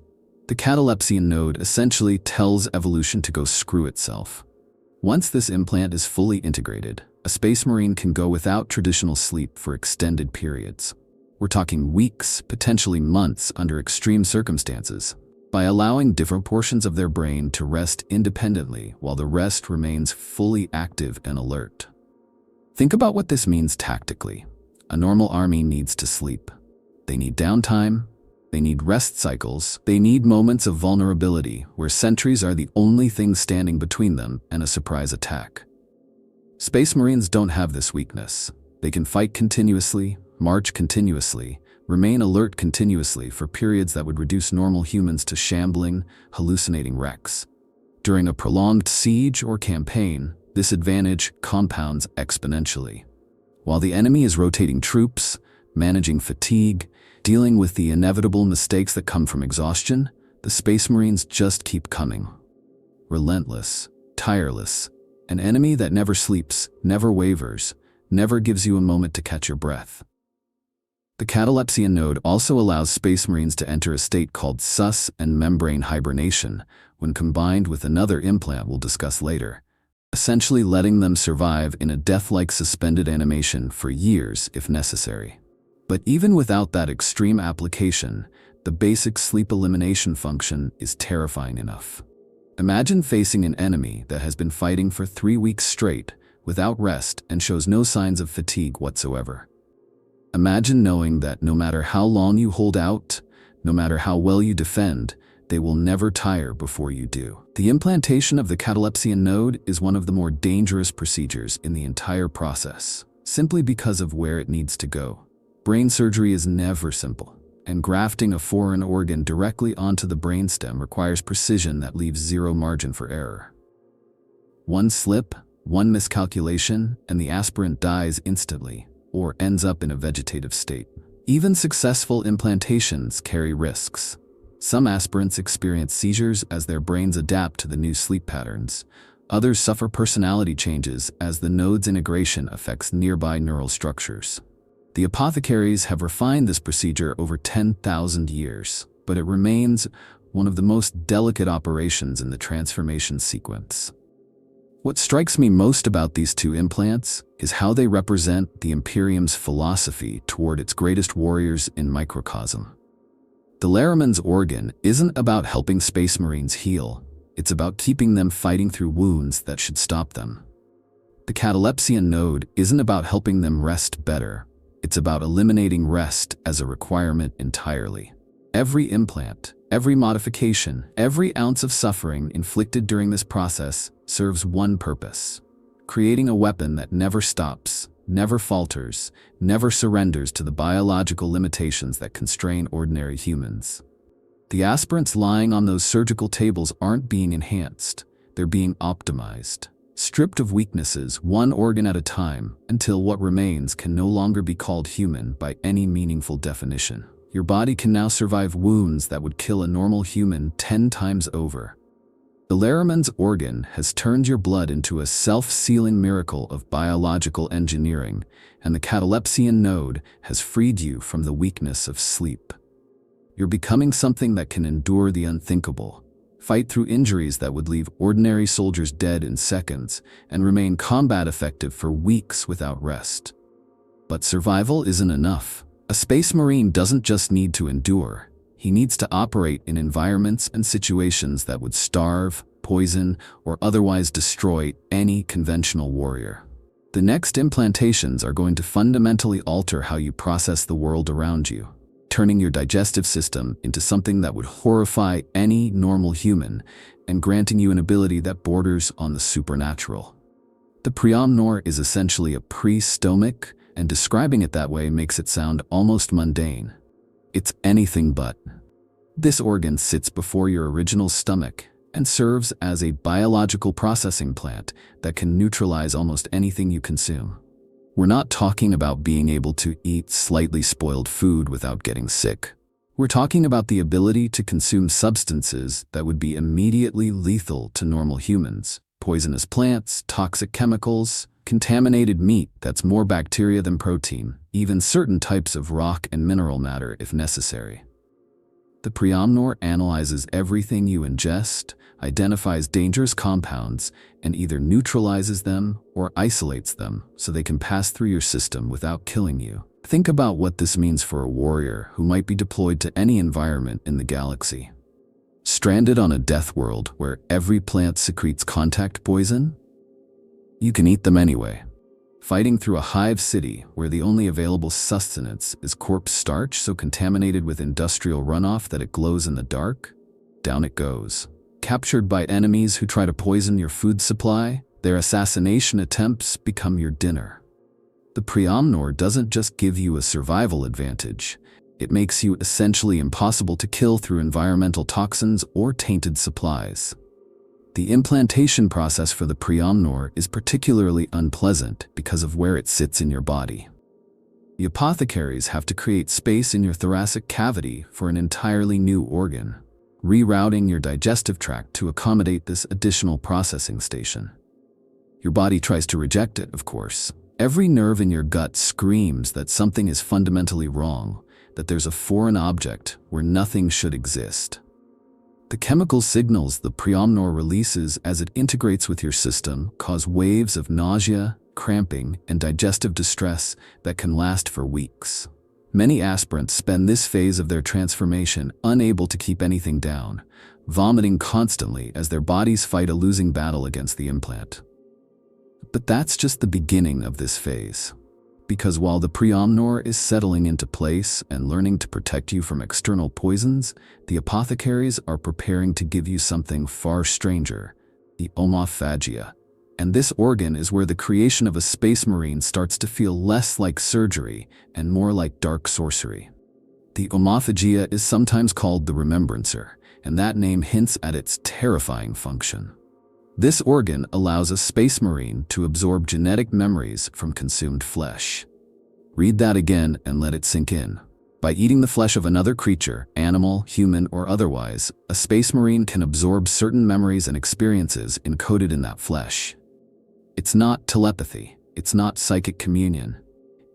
S1: The catalepsian node essentially tells evolution to go screw itself. Once this implant is fully integrated, a Space Marine can go without traditional sleep for extended periods. We're talking weeks, potentially months under extreme circumstances, by allowing different portions of their brain to rest independently while the rest remains fully active and alert. Think about what this means tactically. A normal army needs to sleep. They need downtime, they need rest cycles, they need moments of vulnerability where sentries are the only thing standing between them and a surprise attack. Space Marines don't have this weakness. They can fight continuously, march continuously, remain alert continuously for periods that would reduce normal humans to shambling, hallucinating wrecks. During a prolonged siege or campaign, this advantage compounds exponentially. While the enemy is rotating troops, managing fatigue, dealing with the inevitable mistakes that come from exhaustion, the Space Marines just keep coming. Relentless, tireless, an enemy that never sleeps, never wavers, never gives you a moment to catch your breath. The catalepsian node also allows Space Marines to enter a state called sus and membrane hibernation when combined with another implant we'll discuss later, essentially letting them survive in a death-like suspended animation for years if necessary. But even without that extreme application, the basic sleep elimination function is terrifying enough. Imagine facing an enemy that has been fighting for 3 weeks straight, without rest, and shows no signs of fatigue whatsoever. Imagine knowing that no matter how long you hold out, no matter how well you defend, they will never tire before you do. The implantation of the catalepsian node is one of the more dangerous procedures in the entire process, simply because of where it needs to go. Brain surgery is never simple, and grafting a foreign organ directly onto the brainstem requires precision that leaves zero margin for error. One slip, one miscalculation, and the aspirant dies instantly, or ends up in a vegetative state. Even successful implantations carry risks. Some aspirants experience seizures as their brains adapt to the new sleep patterns. Others suffer personality changes as the node's integration affects nearby neural structures. The apothecaries have refined this procedure over 10,000 years, but it remains one of the most delicate operations in the transformation sequence. What strikes me most about these two implants is how they represent the Imperium's philosophy toward its greatest warriors in microcosm. The Laraman's organ isn't about helping Space Marines heal, it's about keeping them fighting through wounds that should stop them. The catalepsian node isn't about helping them rest better, it's about eliminating rest as a requirement entirely. Every implant, every modification, every ounce of suffering inflicted during this process serves one purpose: creating a weapon that never stops, never falters, never surrenders to the biological limitations that constrain ordinary humans. The aspirants lying on those surgical tables aren't being enhanced, they're being optimized, stripped of weaknesses one organ at a time until what remains can no longer be called human by any meaningful definition. Your body can now survive wounds that would kill a normal human 10 times over. The Laraman's organ has turned your blood into a self-sealing miracle of biological engineering, and the catalepsian node has freed you from the weakness of sleep. You're becoming something that can endure the unthinkable, fight through injuries that would leave ordinary soldiers dead in seconds, and remain combat effective for weeks without rest. But survival isn't enough. A Space Marine doesn't just need to endure. He needs to operate in environments and situations that would starve, poison, or otherwise destroy any conventional warrior. The next implantations are going to fundamentally alter how you process the world around you, turning your digestive system into something that would horrify any normal human and granting you an ability that borders on the supernatural. The preomnor is essentially a pre-stomach, and describing it that way makes it sound almost mundane. It's anything but. This organ sits before your original stomach and serves as a biological processing plant that can neutralize almost anything you consume. We're not talking about being able to eat slightly spoiled food without getting sick. We're talking about the ability to consume substances that would be immediately lethal to normal humans: poisonous plants, toxic chemicals, contaminated meat that's more bacteria than protein, even certain types of rock and mineral matter if necessary. The preomnor analyzes everything you ingest, identifies dangerous compounds, and either neutralizes them or isolates them so they can pass through your system without killing you. Think about what this means for a warrior who might be deployed to any environment in the galaxy. Stranded on a death world where every plant secretes contact poison? You can eat them anyway. fighting through a hive city where the only available sustenance is corpse starch so contaminated with industrial runoff that it glows in the dark. Down it goes. Captured by enemies who try to poison your food supply, their assassination attempts become your dinner. The Priamnor doesn't just give you a survival advantage, it makes you essentially impossible to kill through environmental toxins or tainted supplies. The implantation process for the Priamnor is particularly unpleasant because of where it sits in your body. The apothecaries have to create space in your thoracic cavity for an entirely new organ, rerouting your digestive tract to accommodate this additional processing station. Your body tries to reject it, of course. Every nerve in your gut screams that something is fundamentally wrong, that there's a foreign object where nothing should exist. The chemical signals the Priamnor releases as it integrates with your system cause waves of nausea, cramping, and digestive distress that can last for weeks. Many aspirants spend this phase of their transformation unable to keep anything down, vomiting constantly as their bodies fight a losing battle against the implant. But that's just the beginning of this phase. Because while the Priamnor is settling into place and learning to protect you from external poisons, the apothecaries are preparing to give you something far stranger, the omophagia. And this organ is where the creation of a space marine starts to feel less like surgery and more like dark sorcery. The omophagia is sometimes called the remembrancer, and that name hints at its terrifying function. This organ allows a space marine to absorb genetic memories from consumed flesh. Read that again and let it sink in. By eating the flesh of another creature, animal, human, or otherwise, a space marine can absorb certain memories and experiences encoded in that flesh. It's not telepathy. It's not psychic communion.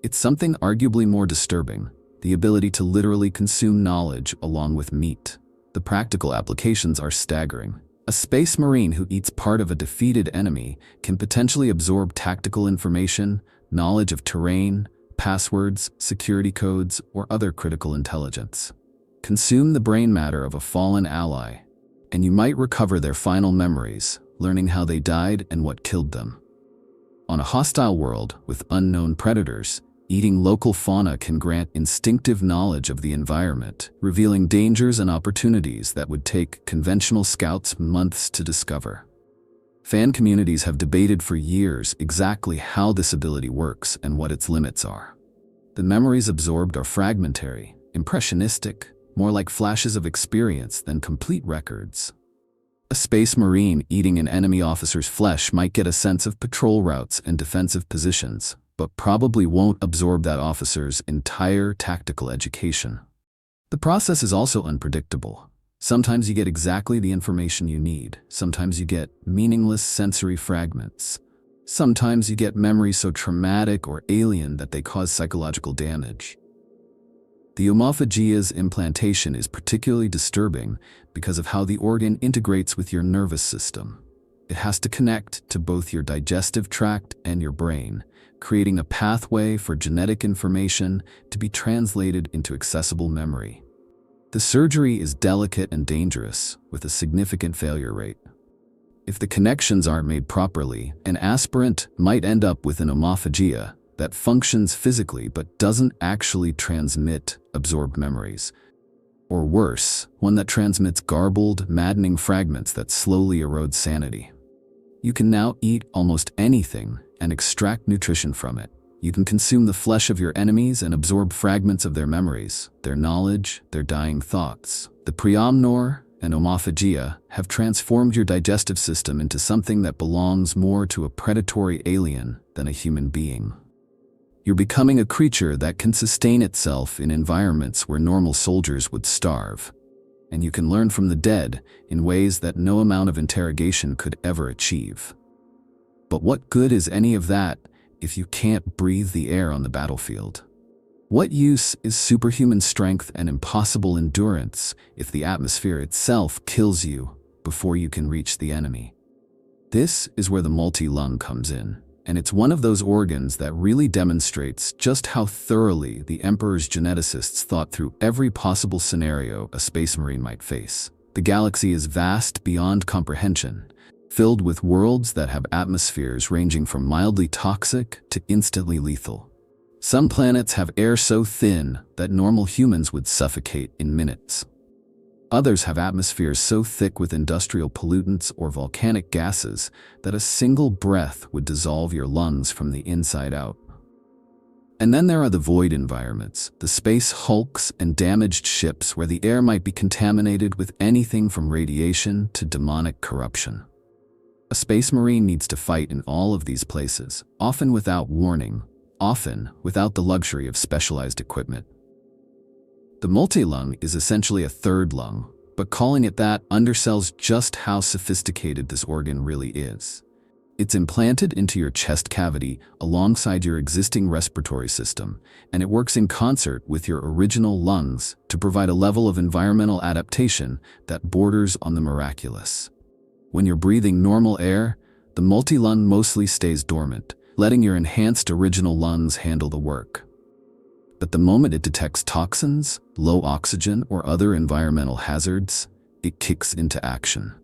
S1: It's something arguably more disturbing, the ability to literally consume knowledge along with meat. The practical applications are staggering. A space marine who eats part of a defeated enemy can potentially absorb tactical information, knowledge of terrain, passwords, security codes, or other critical intelligence. Consume the brain matter of a fallen ally, and you might recover their final memories, learning how they died and what killed them. On a hostile world with unknown predators, eating local fauna can grant instinctive knowledge of the environment, revealing dangers and opportunities that would take conventional scouts months to discover. Fan communities have debated for years exactly how this ability works and what its limits are. The memories absorbed are fragmentary, impressionistic, more like flashes of experience than complete records. A space marine eating an enemy officer's flesh might get a sense of patrol routes and defensive positions, but probably won't absorb that officer's entire tactical education. The process is also unpredictable. Sometimes you get exactly the information you need. Sometimes you get meaningless sensory fragments. Sometimes you get memories so traumatic or alien that they cause psychological damage. The omophagia's implantation is particularly disturbing because of how the organ integrates with your nervous system. It has to connect to both your digestive tract and your brain, creating a pathway for genetic information to be translated into accessible memory. The surgery is delicate and dangerous, with a significant failure rate. If the connections aren't made properly, an aspirant might end up with an omophagia that functions physically but doesn't actually transmit absorbed memories. Or worse, one that transmits garbled, maddening fragments that slowly erode sanity. You can now eat almost anything and extract nutrition from it. You can consume the flesh of your enemies and absorb fragments of their memories, their knowledge, their dying thoughts. The Priamnor and omophagia have transformed your digestive system into something that belongs more to a predatory alien than a human being. You're becoming a creature that can sustain itself in environments where normal soldiers would starve. And you can learn from the dead in ways that no amount of interrogation could ever achieve. But what good is any of that if you can't breathe the air on the battlefield? What use is superhuman strength and impossible endurance if the atmosphere itself kills you before you can reach the enemy? This is where the multi-lung comes in. And it's one of those organs that really demonstrates just how thoroughly the Emperor's geneticists thought through every possible scenario a space marine might face. The galaxy is vast beyond comprehension, filled with worlds that have atmospheres ranging from mildly toxic to instantly lethal. Some planets have air so thin that normal humans would suffocate in minutes. Others have atmospheres so thick with industrial pollutants or volcanic gases that a single breath would dissolve your lungs from the inside out. And then there are the void environments, the space hulks and damaged ships where the air might be contaminated with anything from radiation to demonic corruption. A space marine needs to fight in all of these places, often without warning, often without the luxury of specialized equipment. The multi-lung is essentially a third lung, but calling it that undersells just how sophisticated this organ really is. It's implanted into your chest cavity alongside your existing respiratory system, and it works in concert with your original lungs to provide a level of environmental adaptation that borders on the miraculous. When you're breathing normal air, the multi-lung mostly stays dormant, letting your enhanced original lungs handle the work. But the moment it detects toxins, low oxygen, or other environmental hazards, it kicks into action.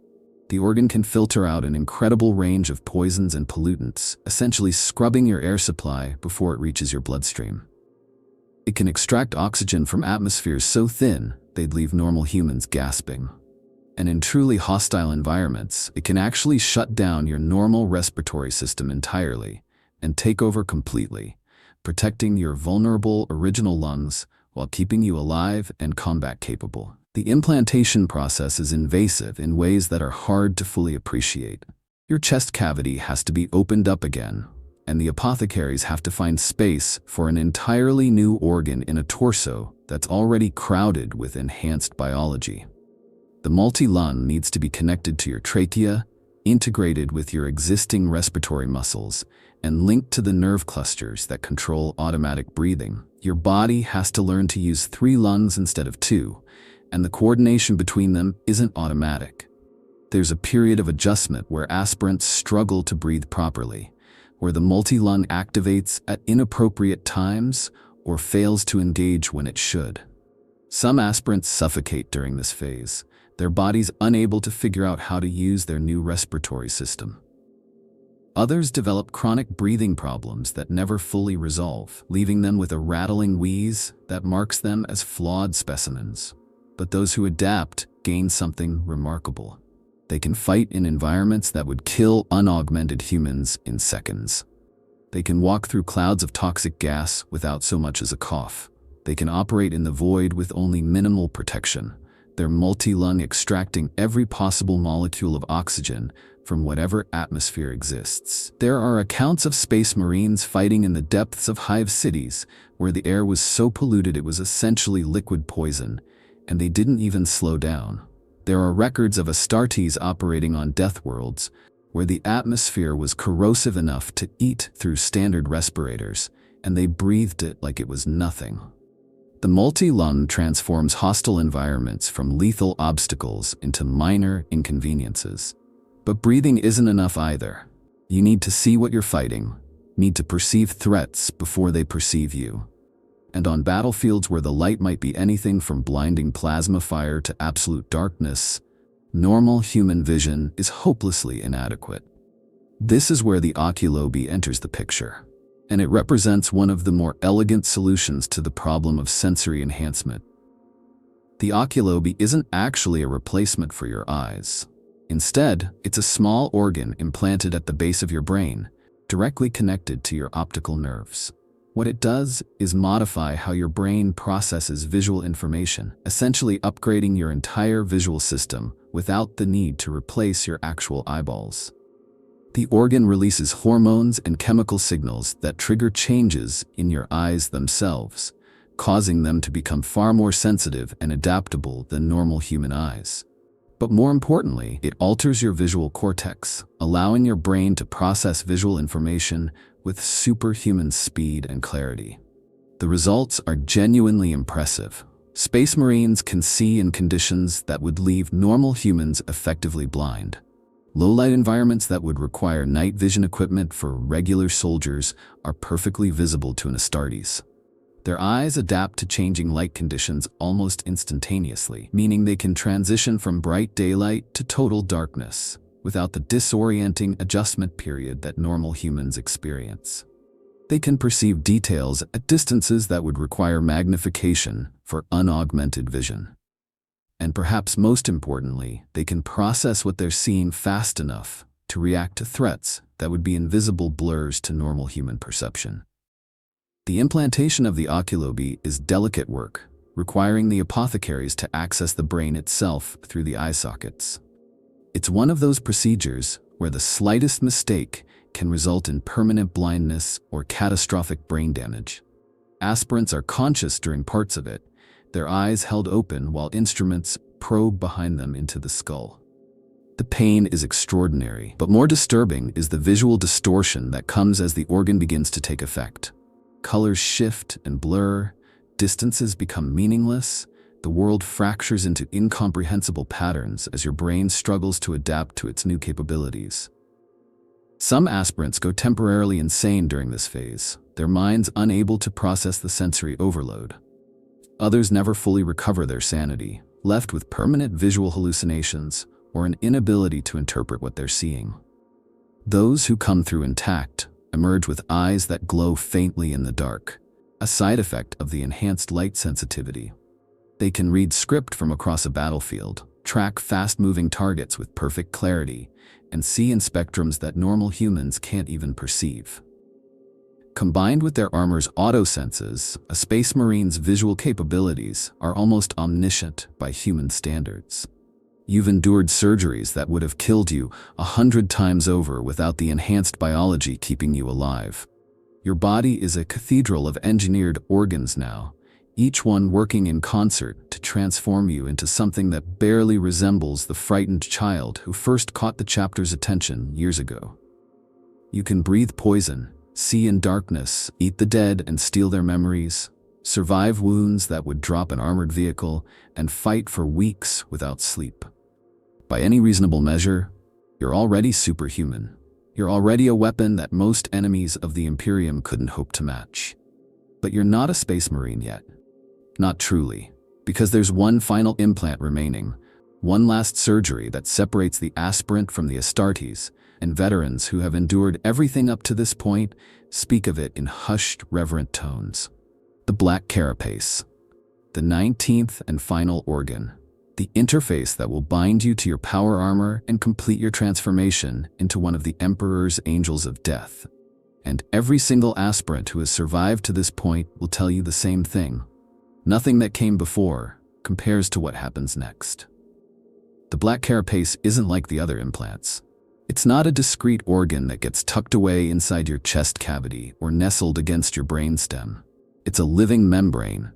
S1: The organ can filter out an incredible range of poisons and pollutants, essentially scrubbing your air supply before it reaches your bloodstream. It can extract oxygen from atmospheres so thin they'd leave normal humans gasping. And in truly hostile environments, it can actually shut down your normal respiratory system entirely and take over completely, protecting your vulnerable original lungs while keeping you alive and combat capable. The implantation process is invasive in ways that are hard to fully appreciate. Your chest cavity has to be opened up again, and the apothecaries have to find space for an entirely new organ in a torso that's already crowded with enhanced biology. The multi-lung needs to be connected to your trachea, integrated with your existing respiratory muscles, and linked to the nerve clusters that control automatic breathing. Your body has to learn to use 3 lungs instead of 2, and the coordination between them isn't automatic. There's a period of adjustment where aspirants struggle to breathe properly, where the multi-lung activates at inappropriate times or fails to engage when it should. Some aspirants suffocate during this phase, their bodies unable to figure out how to use their new respiratory system. Others develop chronic breathing problems that never fully resolve, leaving them with a rattling wheeze that marks them as flawed specimens. But those who adapt gain something remarkable. They can fight in environments that would kill unaugmented humans in seconds. They can walk through clouds of toxic gas without so much as a cough. They can operate in the void with only minimal protection, their multi-lung extracting every possible molecule of oxygen from whatever atmosphere exists. There are accounts of space marines fighting in the depths of hive cities where the air was so polluted it was essentially liquid poison, and they didn't even slow down. There are records of Astartes operating on death worlds where the atmosphere was corrosive enough to eat through standard respirators, and they breathed it like it was nothing. The multi-lung transforms hostile environments from lethal obstacles into minor inconveniences. But breathing isn't enough either. You need to see what you're fighting, need to perceive threats before they perceive you. And on battlefields where the light might be anything from blinding plasma fire to absolute darkness, normal human vision is hopelessly inadequate. This is where the oculoby enters the picture, and it represents one of the more elegant solutions to the problem of sensory enhancement. The oculoby isn't actually a replacement for your eyes. Instead, it's a small organ implanted at the base of your brain, directly connected to your optical nerves. What it does is modify how your brain processes visual information, essentially upgrading your entire visual system without the need to replace your actual eyeballs. The organ releases hormones and chemical signals that trigger changes in your eyes themselves, causing them to become far more sensitive and adaptable than normal human eyes. But more importantly, it alters your visual cortex, allowing your brain to process visual information with superhuman speed and clarity. The results are genuinely impressive. Space Marines can see in conditions that would leave normal humans effectively blind. Low-light environments that would require night vision equipment for regular soldiers are perfectly visible to an Astartes. Their eyes adapt to changing light conditions almost instantaneously, meaning they can transition from bright daylight to total darkness. without the disorienting adjustment period that normal humans experience. They can perceive details at distances that would require magnification for unaugmented vision. And perhaps most importantly, they can process what they're seeing fast enough to react to threats that would be invisible blurs to normal human perception. The implantation of the oculoby is delicate work, requiring the apothecaries to access the brain itself through the eye sockets. It's one of those procedures where the slightest mistake can result in permanent blindness or catastrophic brain damage. Aspirants are conscious during parts of it, their eyes held open while instruments probe behind them into the skull. The pain is extraordinary, but more disturbing is the visual distortion that comes as the organ begins to take effect. Colors shift and blur, distances become meaningless, the world fractures into incomprehensible patterns as your brain struggles to adapt to its new capabilities. Some aspirants go temporarily insane during this phase, their minds unable to process the sensory overload. Others never fully recover their sanity, left with permanent visual hallucinations or an inability to interpret what they're seeing. Those who come through intact emerge with eyes that glow faintly in the dark, a side effect of the enhanced light sensitivity. They can read script from across a battlefield, track fast-moving targets with perfect clarity, and see in spectrums that normal humans can't even perceive. Combined with their armor's auto-senses, a Space Marine's visual capabilities are almost omniscient by human standards. You've endured surgeries that would have killed you 100 times over without the enhanced biology keeping you alive. Your body is a cathedral of engineered organs now, each one working in concert to transform you into something that barely resembles the frightened child who first caught the chapter's attention years ago. You can breathe poison, see in darkness, eat the dead and steal their memories, survive wounds that would drop an armored vehicle, and fight for weeks without sleep. By any reasonable measure, you're already superhuman. You're already a weapon that most enemies of the Imperium couldn't hope to match. But you're not a Space Marine yet. Not truly, because there's one final implant remaining, one last surgery that separates the aspirant from the Astartes, and veterans who have endured everything up to this point speak of it in hushed, reverent tones. The black carapace, the 19th and final organ, the interface that will bind you to your power armor and complete your transformation into one of the Emperor's angels of death. And every single aspirant who has survived to this point will tell you the same thing. Nothing that came before compares to what happens next. The black carapace isn't like the other implants. It's not a discrete organ that gets tucked away inside your chest cavity or nestled against your brainstem. It's a living membrane,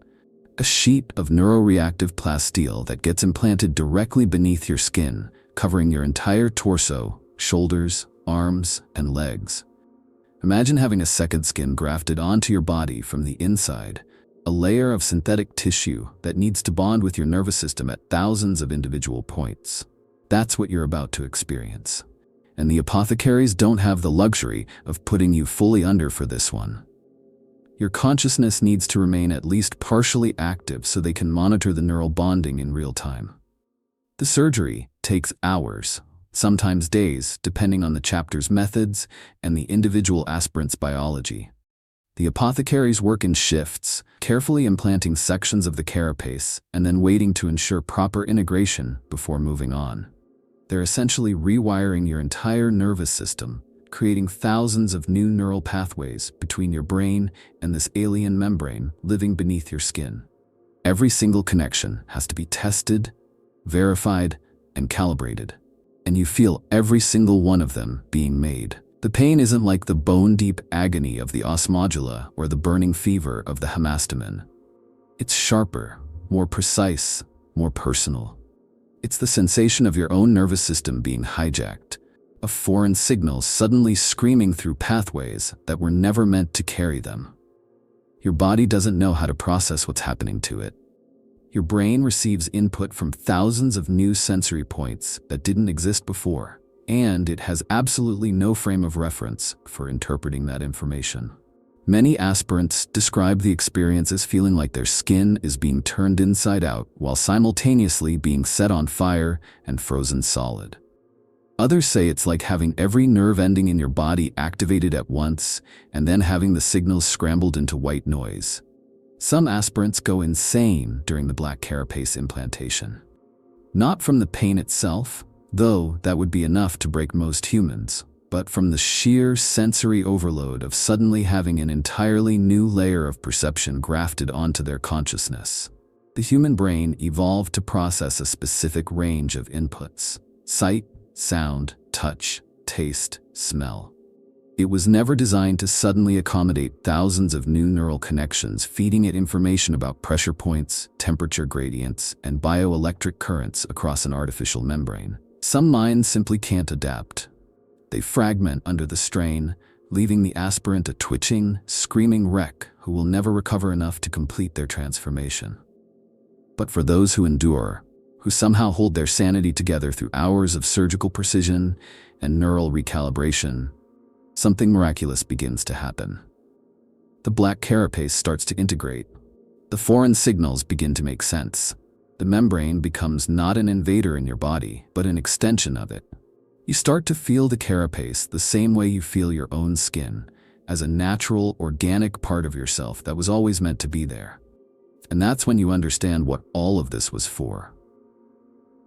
S1: a sheet of neuroreactive plasteel that gets implanted directly beneath your skin, covering your entire torso, shoulders, arms, and legs. Imagine having a second skin grafted onto your body from the inside, a layer of synthetic tissue that needs to bond with your nervous system at thousands of individual points. That's what you're about to experience. And the apothecaries don't have the luxury of putting you fully under for this one. Your consciousness needs to remain at least partially active so they can monitor the neural bonding in real time. The surgery takes hours, sometimes days, depending on the chapter's methods and the individual aspirant's biology. The apothecaries work in shifts, carefully implanting sections of the carapace and then waiting to ensure proper integration before moving on. They're essentially rewiring your entire nervous system, creating thousands of new neural pathways between your brain and this alien membrane living beneath your skin. Every single connection has to be tested, verified, and calibrated, and you feel every single one of them being made. The pain isn't like the bone-deep agony of the osmodula or the burning fever of the hemastomen. It's sharper, more precise, more personal. It's the sensation of your own nervous system being hijacked, a foreign signal suddenly screaming through pathways that were never meant to carry them. Your body doesn't know how to process what's happening to it. Your brain receives input from thousands of new sensory points that didn't exist before, and it has absolutely no frame of reference for interpreting that information. Many aspirants describe the experience as feeling like their skin is being turned inside out while simultaneously being set on fire and frozen solid. Others say it's like having every nerve ending in your body activated at once and then having the signals scrambled into white noise. Some aspirants go insane during the black carapace implantation. Not from the pain itself, though that would be enough to break most humans, but from the sheer sensory overload of suddenly having an entirely new layer of perception grafted onto their consciousness. The human brain evolved to process a specific range of inputs: sight, sound, touch, taste, smell. It was never designed to suddenly accommodate thousands of new neural connections, feeding it information about pressure points, temperature gradients, and bioelectric currents across an artificial membrane. Some minds simply can't adapt. They fragment under the strain, leaving the aspirant a twitching, screaming wreck who will never recover enough to complete their transformation. But for those who endure, who somehow hold their sanity together through hours of surgical precision and neural recalibration, something miraculous begins to happen. The black carapace starts to integrate. The foreign signals begin to make sense. The membrane becomes not an invader in your body, but an extension of it. You start to feel the carapace the same way you feel your own skin, as a natural, organic part of yourself that was always meant to be there. And that's when you understand what all of this was for.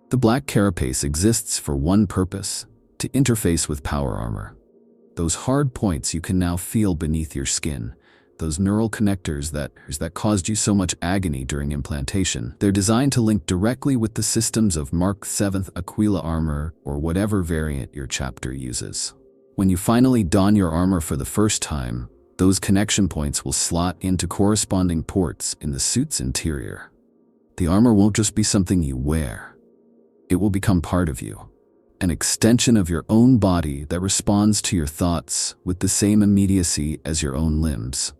S1: The black carapace exists for one purpose: to interface with power armor. Those hard points you can now feel beneath your skin, those neural connectors that caused you so much agony during implantation, they're designed to link directly with the systems of Mark 7th Aquila armor or whatever variant your chapter uses. When you finally don your armor for the first time, those connection points will slot into corresponding ports in the suit's interior. The armor won't just be something you wear. It will become part of you. An extension of your own body that responds to your thoughts with the same immediacy as your own limbs.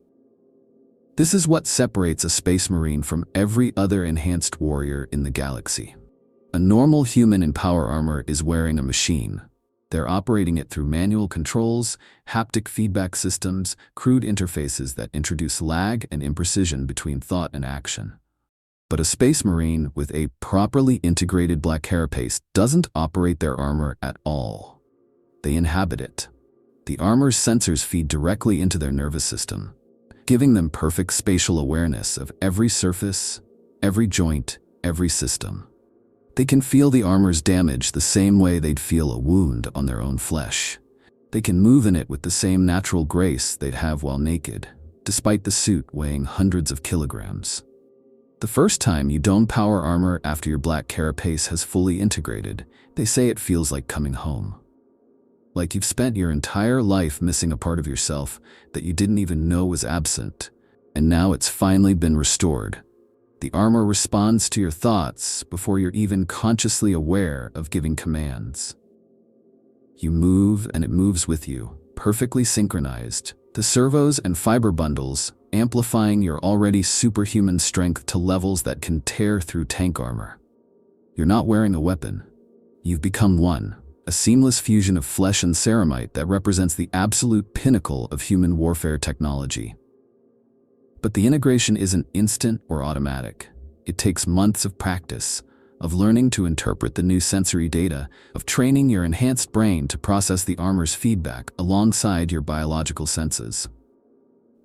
S1: This is what separates a Space Marine from every other enhanced warrior in the galaxy. A normal human in power armor is wearing a machine. They're operating it through manual controls, haptic feedback systems, crude interfaces that introduce lag and imprecision between thought and action. But a Space Marine with a properly integrated black carapace doesn't operate their armor at all. They inhabit it. The armor's sensors feed directly into their nervous system, giving them perfect spatial awareness of every surface, every joint, every system. They can feel the armor's damage the same way they'd feel a wound on their own flesh. They can move in it with the same natural grace they'd have while naked, despite the suit weighing hundreds of kilograms. The first time you don power armor after your black carapace has fully integrated, they say it feels like coming home. Like you've spent your entire life missing a part of yourself that you didn't even know was absent, and now it's finally been restored. The armor responds to your thoughts before you're even consciously aware of giving commands. You move and it moves with you, perfectly synchronized. The servos and fiber bundles amplifying your already superhuman strength to levels that can tear through tank armor. You're not wearing a weapon. You've become one, a seamless fusion of flesh and ceramite that represents the absolute pinnacle of human warfare technology. But the integration isn't instant or automatic. It takes months of practice, of learning to interpret the new sensory data, of training your enhanced brain to process the armor's feedback alongside your biological senses.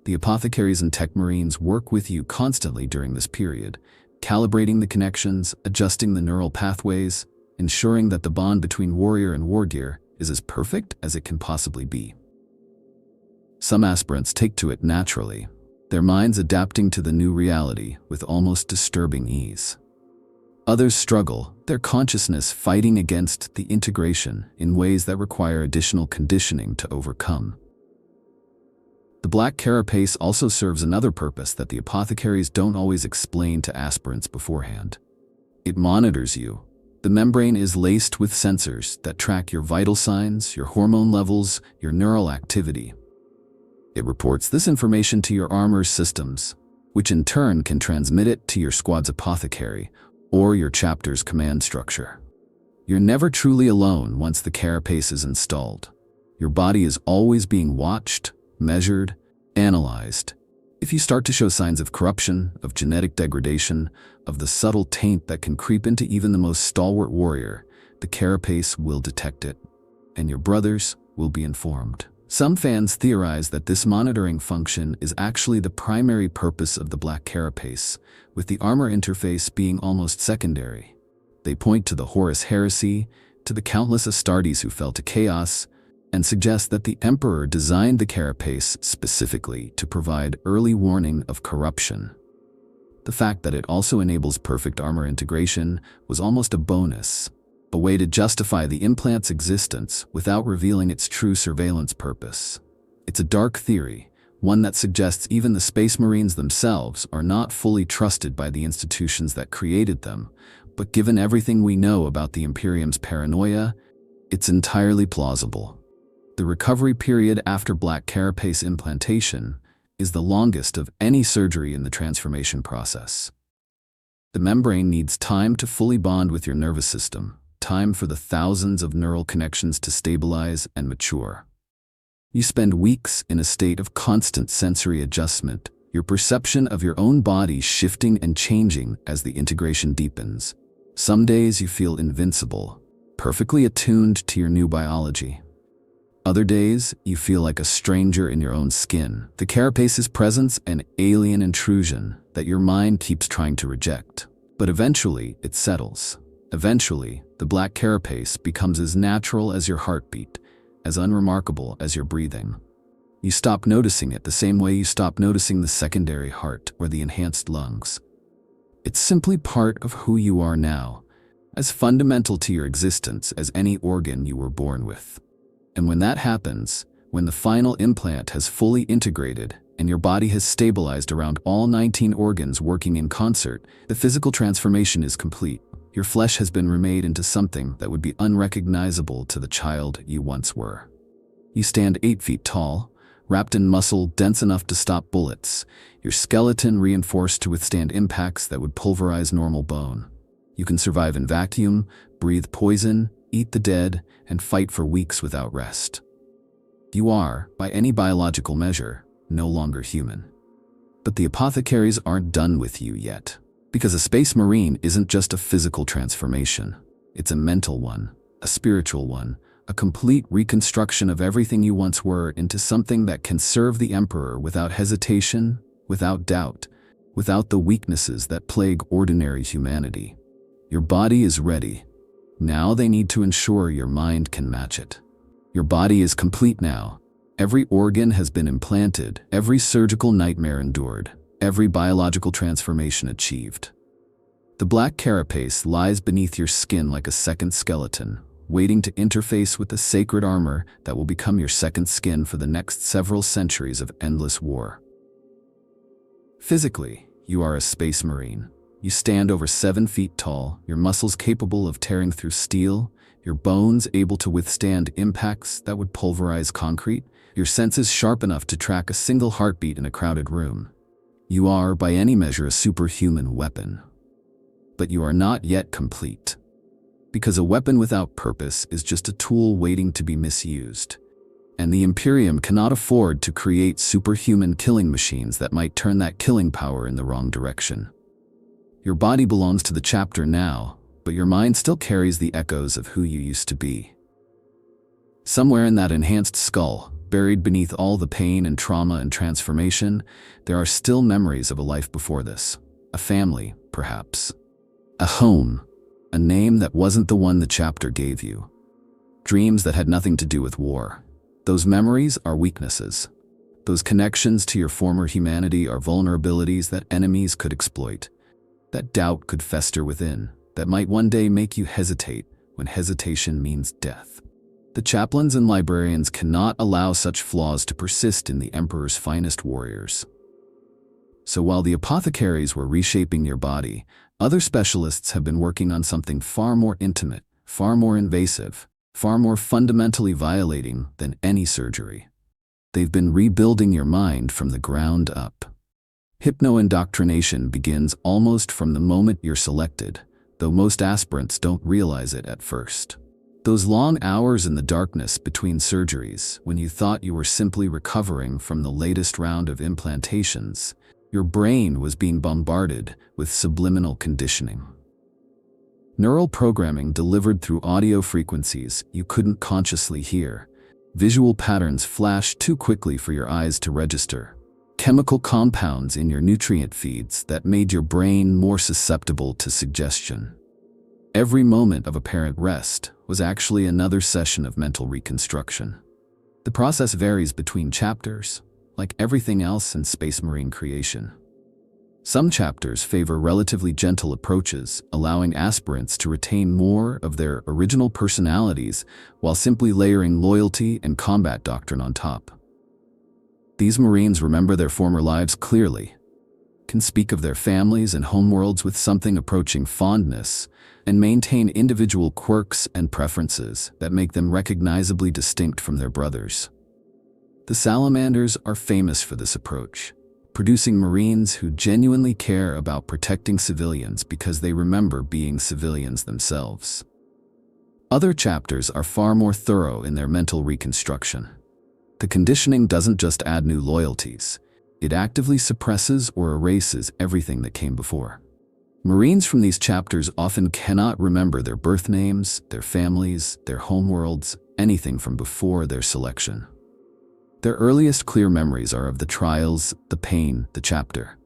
S1: The apothecaries and tech marines work with you constantly during this period, calibrating the connections, adjusting the neural pathways, ensuring that the bond between warrior and wargear is as perfect as it can possibly be. Some aspirants take to it naturally, their minds adapting to the new reality with almost disturbing ease. Others struggle, their consciousness fighting against the integration in ways that require additional conditioning to overcome. The black carapace also serves another purpose that the apothecaries don't always explain to aspirants beforehand. It monitors you. The membrane is laced with sensors that track your vital signs, your hormone levels, your neural activity. It reports this information to your armor's systems, which in turn can transmit it to your squad's apothecary or your chapter's command structure. You're never truly alone once the carapace is installed. Your body is always being watched, measured, analyzed. If you start to show signs of corruption, of genetic degradation, of the subtle taint that can creep into even the most stalwart warrior, the carapace will detect it. and your brothers will be informed. Some fans theorize that this monitoring function is actually the primary purpose of the Black Carapace, with the armor interface being almost secondary. They point to the Horus Heresy, to the countless Astartes who fell to chaos, and suggest that the Emperor designed the Carapace specifically to provide early warning of corruption. The fact that it also enables perfect armor integration was almost a bonus, a way to justify the implant's existence without revealing its true surveillance purpose. It's a dark theory, one that suggests even the Space Marines themselves are not fully trusted by the institutions that created them, but given everything we know about the Imperium's paranoia, it's entirely plausible. The recovery period after Black Carapace implantation is the longest of any surgery in the transformation process. The membrane needs time to fully bond with your nervous system, time for the thousands of neural connections to stabilize and mature. You spend weeks in a state of constant sensory adjustment, your perception of your own body shifting and changing as the integration deepens. Some days you feel invincible, perfectly attuned to your new biology. Other days, you feel like a stranger in your own skin. The Carapace's presence an alien intrusion that your mind keeps trying to reject. But eventually, it settles. Eventually, the Black Carapace becomes as natural as your heartbeat, as unremarkable as your breathing. You stop noticing it the same way you stop noticing the secondary heart or the enhanced lungs. It's simply part of who you are now, as fundamental to your existence as any organ you were born with. And when that happens, when the final implant has fully integrated and your body has stabilized around all 19 organs working in concert, the physical transformation is complete. Your flesh has been remade into something that would be unrecognizable to the child you once were. You stand 8 feet tall, wrapped in muscle dense enough to stop bullets, your skeleton reinforced to withstand impacts that would pulverize normal bone. You can survive in vacuum, breathe poison, eat the dead, and fight for weeks without rest. You are, by any biological measure, no longer human. But the apothecaries aren't done with you yet. Because a Space Marine isn't just a physical transformation. It's a mental one, a spiritual one, a complete reconstruction of everything you once were into something that can serve the Emperor without hesitation, without doubt, without the weaknesses that plague ordinary humanity. Your body is ready. Now they need to ensure your mind can match it. Your body is complete now. Every organ has been implanted, every surgical nightmare endured, every biological transformation achieved. The Black Carapace lies beneath your skin like a second skeleton, waiting to interface with the sacred armor that will become your second skin for the next several centuries of endless war. Physically, you are a Space Marine. You stand over 7 feet tall, your muscles capable of tearing through steel, your bones able to withstand impacts that would pulverize concrete, your senses sharp enough to track a single heartbeat in a crowded room. You are, by any measure, a superhuman weapon. But you are not yet complete. Because a weapon without purpose is just a tool waiting to be misused. And the Imperium cannot afford to create superhuman killing machines that might turn that killing power in the wrong direction. Your body belongs to the chapter now, but your mind still carries the echoes of who you used to be. Somewhere in that enhanced skull, buried beneath all the pain and trauma and transformation, there are still memories of a life before this. A family, perhaps. A home. A name that wasn't the one the chapter gave you. Dreams that had nothing to do with war. Those memories are weaknesses. Those connections to your former humanity are vulnerabilities that enemies could exploit. That doubt could fester within, that might one day make you hesitate when hesitation means death. The chaplains and librarians cannot allow such flaws to persist in the Emperor's finest warriors. So while the apothecaries were reshaping your body, other specialists have been working on something far more intimate, far more invasive, far more fundamentally violating than any surgery. They've been rebuilding your mind from the ground up. Hypno-indoctrination begins almost from the moment you're selected, though most aspirants don't realize it at first. Those long hours in the darkness between surgeries, when you thought you were simply recovering from the latest round of implantations, your brain was being bombarded with subliminal conditioning. Neural programming delivered through audio frequencies you couldn't consciously hear. Visual patterns flashed too quickly for your eyes to register. Chemical compounds in your nutrient feeds that made your brain more susceptible to suggestion. Every moment of apparent rest was actually another session of mental reconstruction. The process varies between chapters, like everything else in Space Marine creation. Some chapters favor relatively gentle approaches, allowing aspirants to retain more of their original personalities while simply layering loyalty and combat doctrine on top. These Marines remember their former lives clearly, can speak of their families and homeworlds with something approaching fondness, and maintain individual quirks and preferences that make them recognizably distinct from their brothers. The Salamanders are famous for this approach, producing Marines who genuinely care about protecting civilians because they remember being civilians themselves. Other chapters are far more thorough in their mental reconstruction. The conditioning doesn't just add new loyalties, it actively suppresses or erases everything that came before. Marines from these chapters often cannot remember their birth names, their families, their homeworlds, anything from before their selection. Their earliest clear memories are of the trials, the pain, the chapter.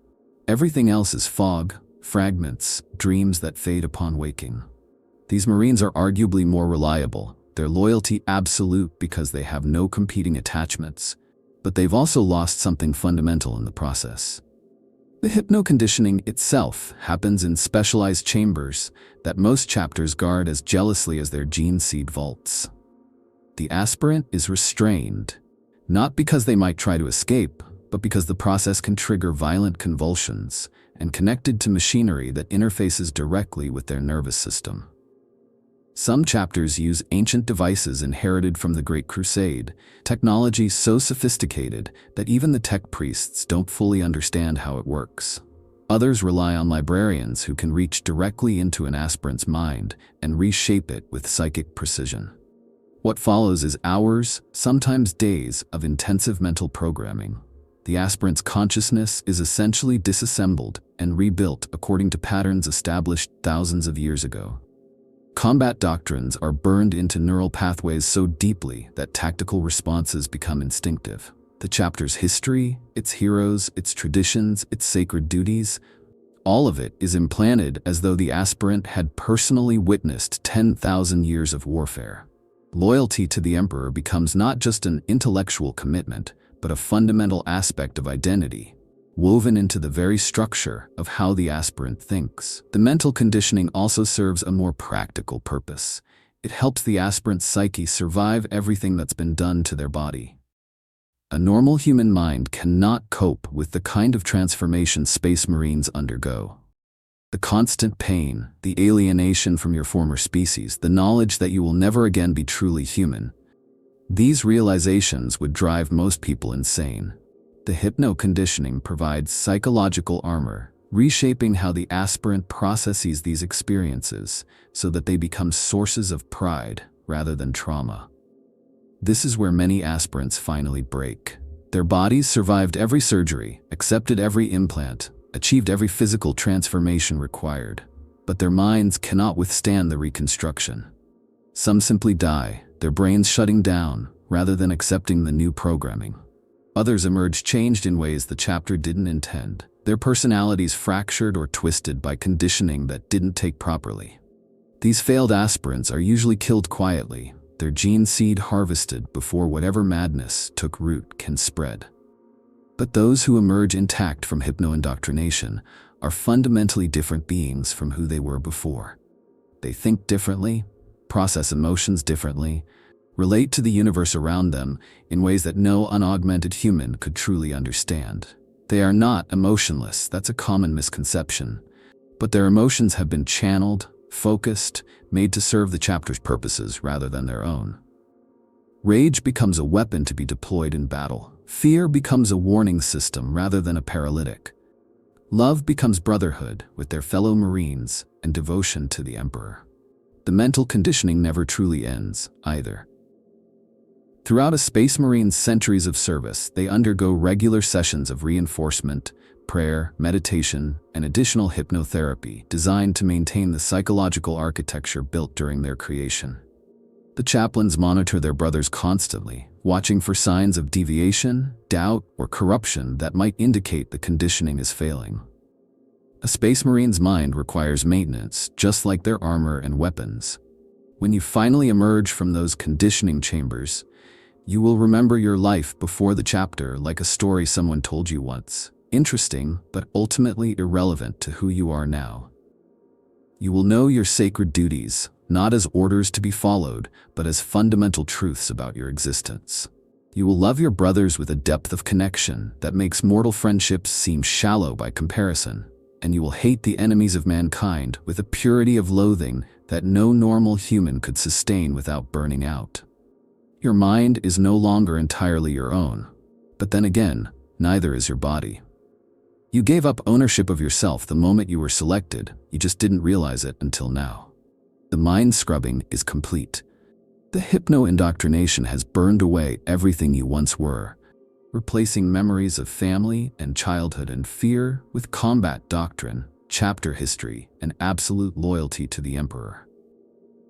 S1: Everything else is fog, fragments, dreams that fade upon waking. These Marines are arguably more reliable, their loyalty absolute because they have no competing attachments, but they've also lost something fundamental in the process. The hypno-conditioning itself happens in specialized chambers that most chapters guard as jealously as their gene seed vaults. The aspirant is restrained, not because they might try to escape, but because the process can trigger violent convulsions and connected to machinery that interfaces directly with their nervous system. Some chapters use ancient devices inherited from the Great Crusade, technology so sophisticated that even the tech priests don't fully understand how it works. Others rely on librarians who can reach directly into an aspirant's mind and reshape it with psychic precision. What follows is hours, sometimes days, of intensive mental programming. The aspirant's consciousness is essentially disassembled and rebuilt according to patterns established thousands of years ago. Combat doctrines are burned into neural pathways so deeply that tactical responses become instinctive. The chapter's history, its heroes, its traditions, its sacred duties, all of it is implanted as though the aspirant had personally witnessed 10,000 years of warfare. Loyalty to the Emperor becomes not just an intellectual commitment, but a fundamental aspect of identity, woven into the very structure of how the aspirant thinks. The mental conditioning also serves a more practical purpose. It helps the aspirant's psyche survive everything that's been done to their body. A normal human mind cannot cope with the kind of transformation Space Marines undergo. The constant pain, the alienation from your former species, the knowledge that you will never again be truly human. These realizations would drive most people insane. The hypno-conditioning provides psychological armor, reshaping how the aspirant processes these experiences so that they become sources of pride rather than trauma. This is where many aspirants finally break. Their bodies survived every surgery, accepted every implant, achieved every physical transformation required, but their minds cannot withstand the reconstruction. Some simply die, their brains shutting down rather than accepting the new programming. Others emerge changed in ways the chapter didn't intend, their personalities fractured or twisted by conditioning that didn't take properly. These failed aspirants are usually killed quietly, their gene seed harvested before whatever madness took root can spread. But those who emerge intact from hypno-indoctrination are fundamentally different beings from who they were before. They think differently, process emotions differently, relate to the universe around them in ways that no unaugmented human could truly understand. They are not emotionless, that's a common misconception, but their emotions have been channeled, focused, made to serve the chapter's purposes rather than their own. Rage becomes a weapon to be deployed in battle. Fear becomes a warning system rather than a paralytic. Love becomes brotherhood with their fellow Marines and devotion to the Emperor. The mental conditioning never truly ends, either. Throughout a Space Marine's centuries of service, they undergo regular sessions of reinforcement, prayer, meditation, and additional hypnotherapy designed to maintain the psychological architecture built during their creation. The chaplains monitor their brothers constantly, watching for signs of deviation, doubt, or corruption that might indicate the conditioning is failing. A Space Marine's mind requires maintenance, just like their armor and weapons. When you finally emerge from those conditioning chambers, you will remember your life before the chapter like a story someone told you once. Interesting, but ultimately irrelevant to who you are now. You will know your sacred duties, not as orders to be followed, but as fundamental truths about your existence. You will love your brothers with a depth of connection that makes mortal friendships seem shallow by comparison. And you will hate the enemies of mankind with a purity of loathing that no normal human could sustain without burning out. Your mind is no longer entirely your own, but then again, neither is your body. You gave up ownership of yourself the moment you were selected, you just didn't realize it until now. The mind scrubbing is complete. The hypno-indoctrination has burned away everything you once were, replacing memories of family and childhood and fear with combat doctrine, chapter history, and absolute loyalty to the Emperor.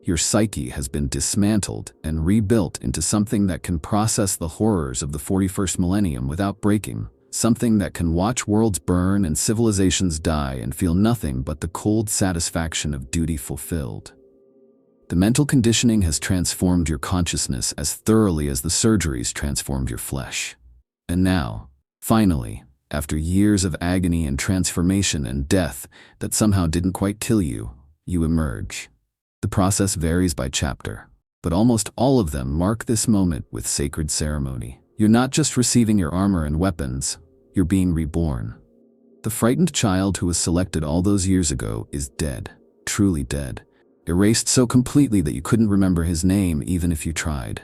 S1: Your psyche has been dismantled and rebuilt into something that can process the horrors of the 41st millennium without breaking, something that can watch worlds burn and civilizations die and feel nothing but the cold satisfaction of duty fulfilled. The mental conditioning has transformed your consciousness as thoroughly as the surgeries transformed your flesh. And now, finally, after years of agony and transformation and death that somehow didn't quite kill you, you emerge. The process varies by chapter, but almost all of them mark this moment with sacred ceremony. You're not just receiving your armor and weapons, you're being reborn. The frightened child who was selected all those years ago is dead, truly dead, erased so completely that you couldn't remember his name even if you tried.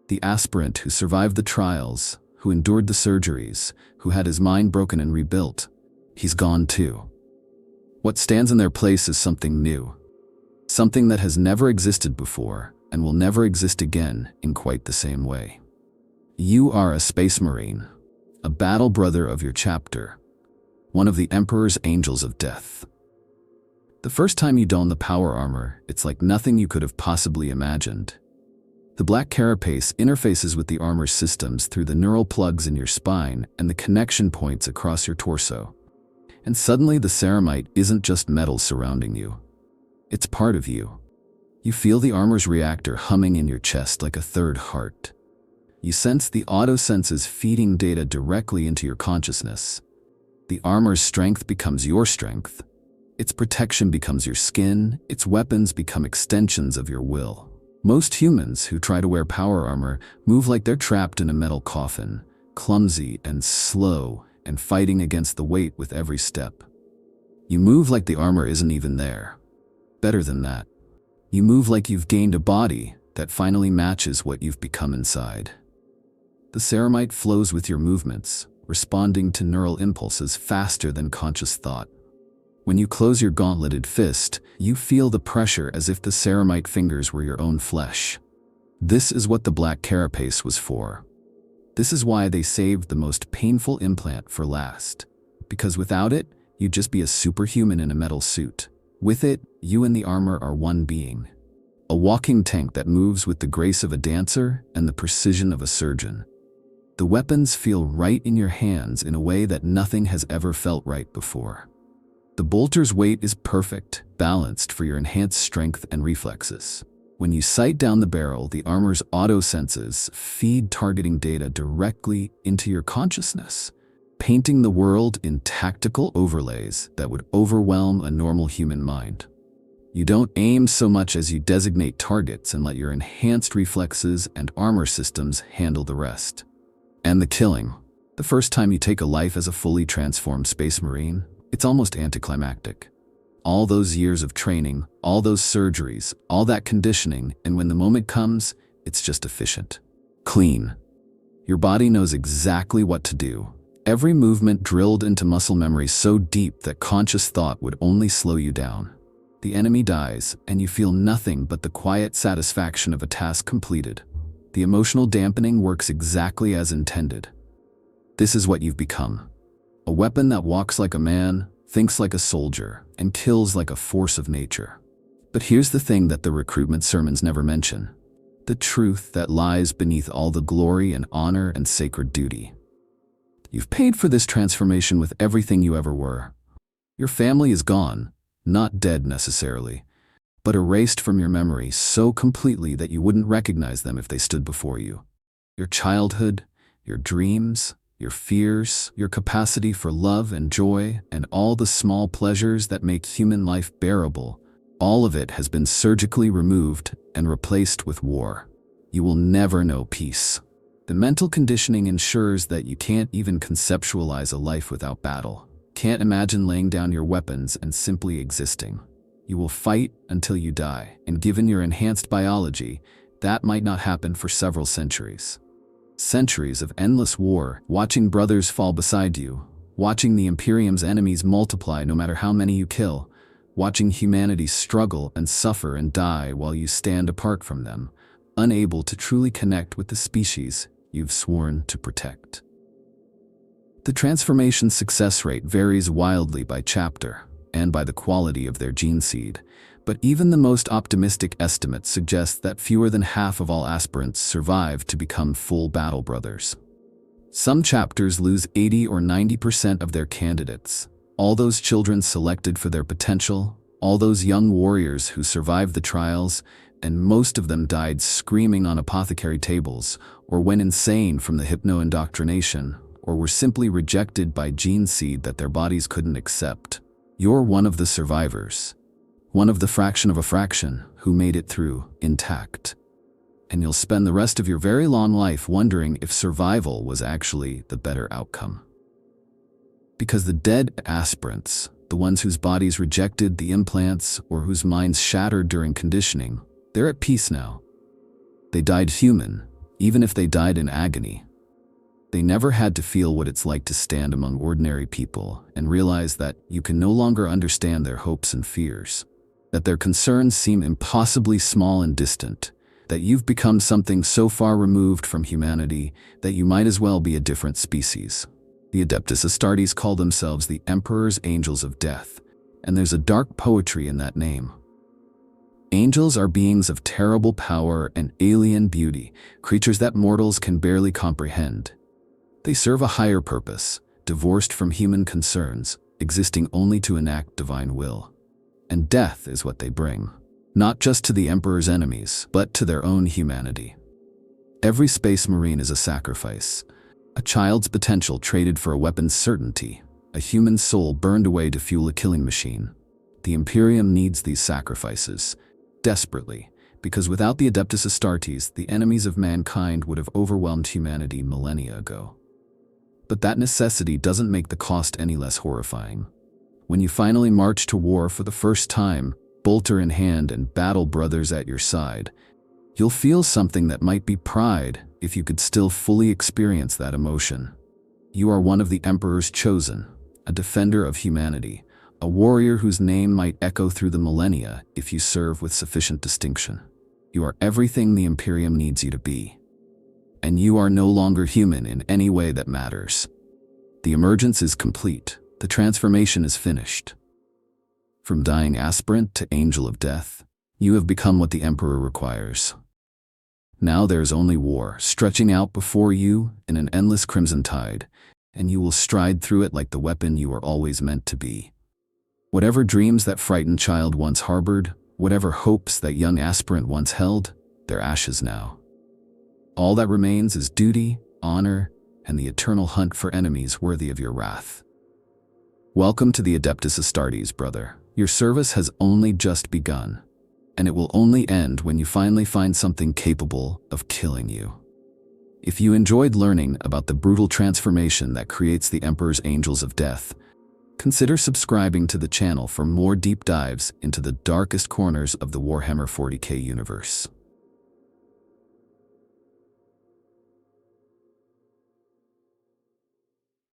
S1: The aspirant who survived the trials, who endured the surgeries, who had his mind broken and rebuilt, he's gone too. What stands in their place is something new, something that has never existed before and will never exist again in quite the same way. You are a Space Marine, a battle brother of your chapter, one of the Emperor's angels of death. The first time you don the power armor, it's like nothing you could have possibly imagined. The black carapace interfaces with the armor's systems through the neural plugs in your spine and the connection points across your torso. And suddenly the ceramite isn't just metal surrounding you. It's part of you. You feel the armor's reactor humming in your chest like a third heart. You sense the auto-senses feeding data directly into your consciousness. The armor's strength becomes your strength. Its protection becomes your skin. Its weapons become extensions of your will. Most humans who try to wear power armor move like they're trapped in a metal coffin, clumsy and slow and fighting against the weight with every step. You move like the armor isn't even there. Better than that, you move like you've gained a body that finally matches what you've become inside. The ceramite flows with your movements, responding to neural impulses faster than conscious thought. When you close your gauntleted fist, you feel the pressure as if the ceramite fingers were your own flesh. This is what the black carapace was for. This is why they saved the most painful implant for last. Because without it, you'd just be a superhuman in a metal suit. With it, you and the armor are one being. A walking tank that moves with the grace of a dancer and the precision of a surgeon. The weapons feel right in your hands in a way that nothing has ever felt right before. The bolter's weight is perfect, balanced for your enhanced strength and reflexes. When you sight down the barrel, the armor's auto-senses feed targeting data directly into your consciousness, painting the world in tactical overlays that would overwhelm a normal human mind. You don't aim so much as you designate targets and let your enhanced reflexes and armor systems handle the rest. And the killing. The first time you take a life as a fully transformed Space Marine, it's almost anticlimactic. All those years of training, all those surgeries, all that conditioning, and when the moment comes, it's just efficient. Clean. Your body knows exactly what to do. Every movement drilled into muscle memory so deep that conscious thought would only slow you down. The enemy dies, and you feel nothing but the quiet satisfaction of a task completed. The emotional dampening works exactly as intended. This is what you've become. A weapon that walks like a man, thinks like a soldier, and kills like a force of nature. But here's the thing that the recruitment sermons never mention: the truth that lies beneath all the glory and honor and sacred duty. You've paid for this transformation with everything you ever were. Your family is gone, not dead necessarily, but erased from your memory so completely that you wouldn't recognize them if they stood before you. Your childhood, your dreams, your fears, your capacity for love and joy, and all the small pleasures that make human life bearable, all of it has been surgically removed and replaced with war. You will never know peace. The mental conditioning ensures that you can't even conceptualize a life without battle, can't imagine laying down your weapons and simply existing. You will fight until you die, and given your enhanced biology, that might not happen for several centuries. Centuries of endless war, watching brothers fall beside you, watching the Imperium's enemies multiply no matter how many you kill, watching humanity struggle and suffer and die while you stand apart from them, unable to truly connect with the species you've sworn to protect. The transformation success rate varies wildly by chapter and by the quality of their gene seed, but even the most optimistic estimates suggest that fewer than half of all aspirants survive to become full battle brothers. Some chapters lose 80 or 90% of their candidates, all those children selected for their potential, all those young warriors who survived the trials, and most of them died screaming on apothecary tables, or went insane from the hypno-indoctrination, or were simply rejected by gene seed that their bodies couldn't accept. You're one of the survivors, one of the fraction of a fraction who made it through intact. And you'll spend the rest of your very long life wondering if survival was actually the better outcome. Because the dead aspirants, the ones whose bodies rejected the implants or whose minds shattered during conditioning, they're at peace now. They died human, even if they died in agony. They never had to feel what it's like to stand among ordinary people and realize that you can no longer understand their hopes and fears, that their concerns seem impossibly small and distant, that you've become something so far removed from humanity that you might as well be a different species. The Adeptus Astartes call themselves the Emperor's Angels of Death, and there's a dark poetry in that name. Angels are beings of terrible power and alien beauty, creatures that mortals can barely comprehend. They serve a higher purpose, divorced from human concerns, existing only to enact divine will. And death is what they bring, not just to the Emperor's enemies, but to their own humanity. Every space marine is a sacrifice, a child's potential traded for a weapon's certainty, a human soul burned away to fuel a killing machine. The Imperium needs these sacrifices, desperately, because without the Adeptus Astartes, the enemies of mankind would have overwhelmed humanity millennia ago. But that necessity doesn't make the cost any less horrifying. When you finally march to war for the first time, bolter in hand and battle brothers at your side, you'll feel something that might be pride if you could still fully experience that emotion. You are one of the Emperor's chosen, a defender of humanity, a warrior whose name might echo through the millennia if you serve with sufficient distinction. You are everything the Imperium needs you to be. And you are no longer human in any way that matters. The emergence is complete. The transformation is finished. From dying aspirant to angel of death, you have become what the Emperor requires. Now there is only war, stretching out before you in an endless crimson tide, and you will stride through it like the weapon you were always meant to be. Whatever dreams that frightened child once harbored, whatever hopes that young aspirant once held, they're ashes now. All that remains is duty, honor, and the eternal hunt for enemies worthy of your wrath. Welcome to the Adeptus Astartes, brother. Your service has only just begun, and it will only end when you finally find something capable of killing you. If you enjoyed learning about the brutal transformation that creates the Emperor's Angels of Death, consider subscribing to the channel for more deep dives into the darkest corners of the Warhammer 40k universe.